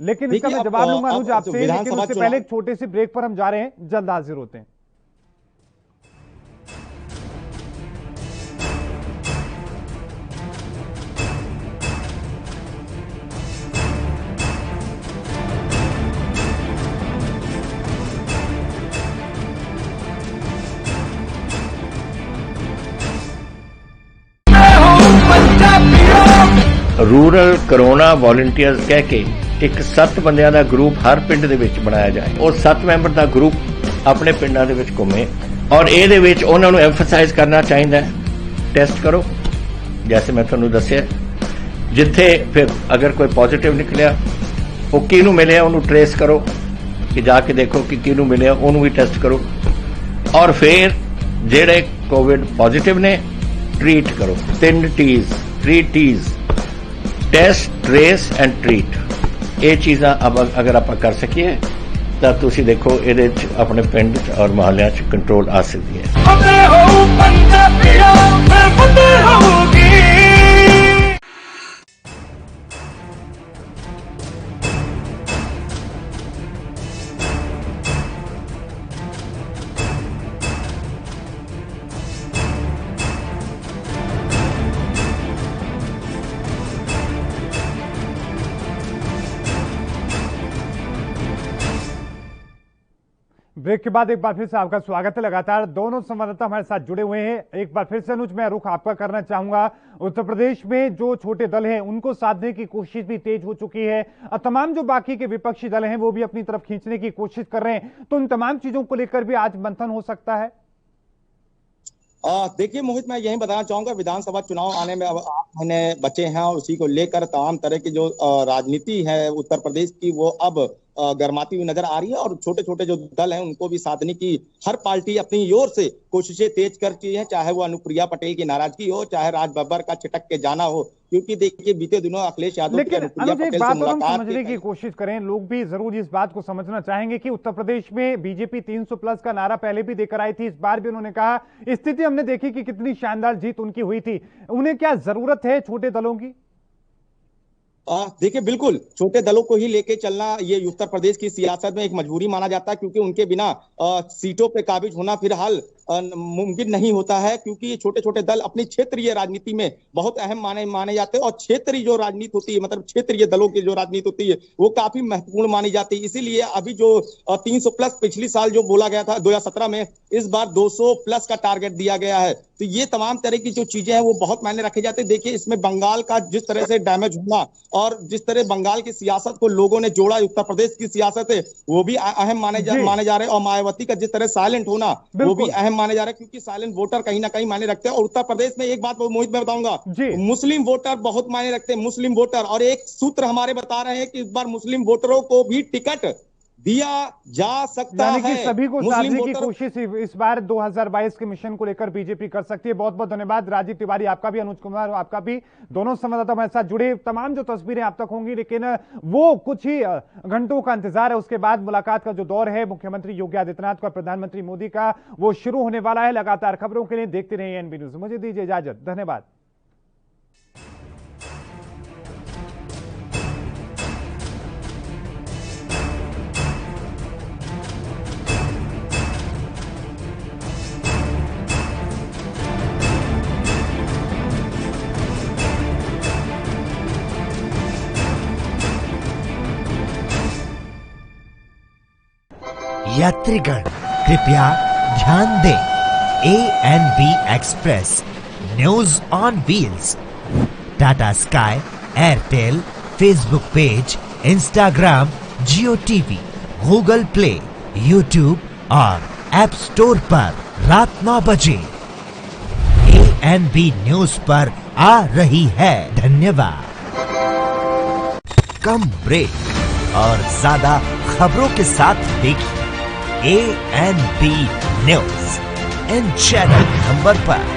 लेकिन इसका मैं जवाब लूंगा अनुज आपसे, लेकिन उससे पहले एक छोटे से ब्रेक पर हम जा रहे हैं, जल्द हाजिर होते हैं। रूरल कोरोना वॉलंटियर्स कह के एक 7 ਬੰਦਿਆਂ ਦਾ ਗਰੁੱਪ ਹਰ ਪਿੰਡ ਦੇ ਵਿੱਚ ਬਣਾਇਆ ਜਾਏ। ਉਹ 7 ਮੈਂਬਰ ਦਾ ਗਰੁੱਪ ਆਪਣੇ ਪਿੰਡਾਂ ਦੇ ਵਿੱਚ ਘੁੰਮੇ ਔਰ ਇਹਦੇ ਵਿੱਚ ਉਹਨਾਂ ਨੂੰ ਐਮਫਸਾਈਜ਼ ਕਰਨਾ ਚਾਹੀਦਾ ਹੈ, ਟੈਸਟ ਕਰੋ ਜੈਸੇ ਮੈਂ ਤੁਹਾਨੂੰ ਦੱਸਿਆ। ਜਿੱਥੇ ਫਿਰ ਅਗਰ ਕੋਈ ਪੋਜ਼ਿਟਿਵ ਨਿਕਲਿਆ ਉਹ ਕਿਹਨੂੰ ਮਿਲਿਆ ਉਹਨੂੰ ਟ੍ਰੇਸ ਕਰੋ ਕਿ ਜਾ ਕੇ ਦੇਖੋ ਕਿ ਕਿਹਨੂੰ ਮਿਲਿਆ ਉਹਨੂੰ ਵੀ ਟੈਸਟ ਕਰੋ ਔਰ ਫਿਰ ਜਿਹੜੇ ਕੋਵਿਡ ਪੋਜ਼ਿਟਿਵ ਨੇ ट्रीट करो। 3 T's test, trace and treat. ये चीज़ां अब अगर आप कर सकिए ਤਾਂ ਤੁਸੀਂ ਦੇਖੋ ਇਹਦੇ 'ਚ ਆਪਣੇ ਪਿੰਡ 'ਚ ਔਰ ਮੁਹੱਲਿਆਂ 'ਚ ਕੰਟਰੋਲ ਆ ਸਕਦੀ ਹੈ। ब्रेक के बाद एक बार फिर से आपका स्वागत है। लगातार दोनों संवाददाता हमारे साथ जुड़े हुए हैं। एक बार फिर से अनुज, मैं रुख आपका करना चाहूंगा। उत्तर प्रदेश में जो छोटे दल हैं उनको साधने की कोशिश भी तेज हो चुकी है और तमाम जो बाकी के विपक्षी दल हैं वो भी अपनी तरफ खींचने की कोशिश कर रहे हैं। तो इन तमाम चीजों को लेकर भी आज मंथन हो सकता है। देखिए मोहित, मैं यही बताना चाहूंगा, विधानसभा चुनाव आने में अब 8 महीने बचे हैं और उसी को लेकर तमाम तरह की जो राजनीति है उत्तर प्रदेश की वो अब गर्माती हुई नजर आ रही है और छोटे छोटे जो दल हैं उनको भी साधने की हर पार्टी अपनी ओर से कोशिशें तेज करती है, चाहे वो अनुप्रिया पटेल की नाराजगी हो, चाहे राज बब्बर का छिटक के जाना हो। क्योंकि देखिए बीते दिनों अखिलेश यादव की अनुप्रिया पटेल से मुलाकात समझने की कोशिश करें, लोग भी जरूर इस बात को समझना चाहेंगे कि उत्तर प्रदेश में बीजेपी 300+ का नारा पहले भी देकर आई थी। इस बार भी उन्होंने कहा, स्थिति हमने देखी कि कितनी शानदार जीत उनकी हुई थी। उन्हें क्या जरूरत है छोटे दलों की? देखिए बिल्कुल छोटे दलों को ही लेके चलना ये उत्तर प्रदेश की सियासत में एक मजबूरी माना जाता है, क्योंकि उनके बिना सीटों पे काबिज होना फिलहाल मुमकिन नहीं होता है। क्योंकि ये छोटे छोटे दल अपनी क्षेत्रीय राजनीति में बहुत अहम माने जाते हैं और क्षेत्रीय जो राजनीति होती है, मतलब क्षेत्रीय दलों की जो राजनीति होती है वो काफी महत्वपूर्ण मानी जाती है। इसीलिए अभी जो 300+ पिछली साल जो बोला गया था 2017 में, इस बार 200+ का टारगेट दिया गया है। तो ये तमाम तरह की जो चीजें हैं वो बहुत मायने रखे जाते हैं। देखिए इसमें बंगाल का जिस तरह से डैमेज होना और जिस तरह बंगाल की सियासत को लोगों ने जोड़ा, उत्तर प्रदेश की सियासत है वो भी अहम माने जा रहे हैं और मायावती का जिस तरह साइलेंट होना वो भी अहम माने जा रहा है, क्योंकि साइलेंट वोटर कहीं ना कहीं मायने रखते हैं। और उत्तर प्रदेश में एक बात मोहित मैं बताऊंगा, मुस्लिम वोटर बहुत मायने रखते हैं, मुस्लिम वोटर। और एक सूत्र हमारे बता रहे हैं कि इस बार मुस्लिम वोटरों को भी टिकट दिया जा सकता है। कि सभी को साधने की कोशिश इस बार 2022 के मिशन को लेकर बीजेपी कर सकती है। बहुत बहुत धन्यवाद राजीव तिवारी, आपका भी, अनुज कुमार आपका भी, दोनों संवाददाता हमारे साथ जुड़े। तमाम जो तस्वीरें आप तक होंगी, लेकिन वो कुछ ही घंटों का इंतजार है। उसके बाद मुलाकात का जो दौर है मुख्यमंत्री योगी आदित्यनाथ का, प्रधानमंत्री मोदी का, वो शुरू होने वाला है। लगातार खबरों के लिए देखते रहिए एएनबी न्यूज। मुझे दीजिए इजाजत, धन्यवाद। यात्रीगण कृपया ध्यान दें, ANB express news on wheels Tata sky, Airtel, Facebook page, Instagram, Jio TV, Google play, YouTube और ऐप स्टोर पर रात 9 बजे ANB न्यूज पर आ रही है। धन्यवाद। कम ब्रेक और ज्यादा खबरों के साथ देखिए ANB news in channel number पर।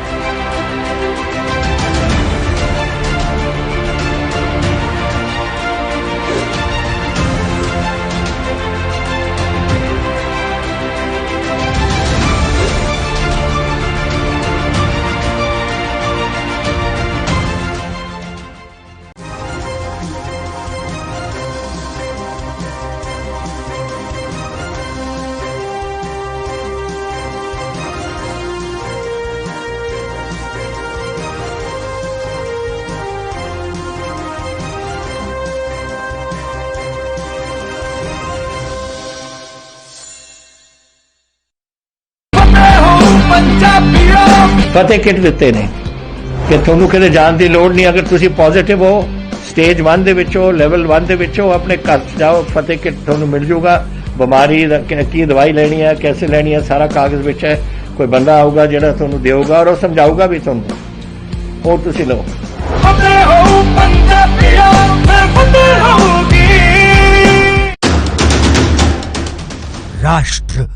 फतेह किट ਦਿੱਤੇ ਨੇ ਕਿ ਤੁਹਾਨੂੰ ਕਿਤੇ ਜਾਣ ਦੀ ਲੋੜ ਨਹੀਂ। ਅਗਰ ਤੁਸੀਂ ਪੋਜ਼ਿਟਿਵ ਹੋ, ਸਟੇਜ 1 ਦੇ ਵਿੱਚ ਹੋ, ਲੈਵਲ 1 ਦੇ ਵਿੱਚ ਹੋ, ਆਪਣੇ ਘਰ ਜਾਓ, ਫਤਿਹ ਕਿਟ ਤੁਹਾਨੂੰ ਮਿਲ ਜੂਗਾ। ਬਿਮਾਰੀ ਦਾ ਕੀ ਦਵਾਈ ਲੈਣੀ ਹੈ, कैसे ਲੈਣੀ ਹੈ, ਸਾਰਾ ਕਾਗਜ਼ ਵਿੱਚ ਹੈ। ਕੋਈ ਬੰਦਾ ਆਊਗਾ ਜਿਹੜਾ ਤੁਹਾਨੂੰ ਦੇਊਗਾ ਔਰ ਉਹ ਸਮਝਾਊਗਾ ਵੀ ਤੁਹਾਨੂੰ, ਉਹ ਤੁਸੀਂ ਲਓ। ਫਤਿਹ ਹੋ ਪੰਜਾਬੀਓ, ਫਤਿਹ ਹੋਊਗੀ। राष्ट्र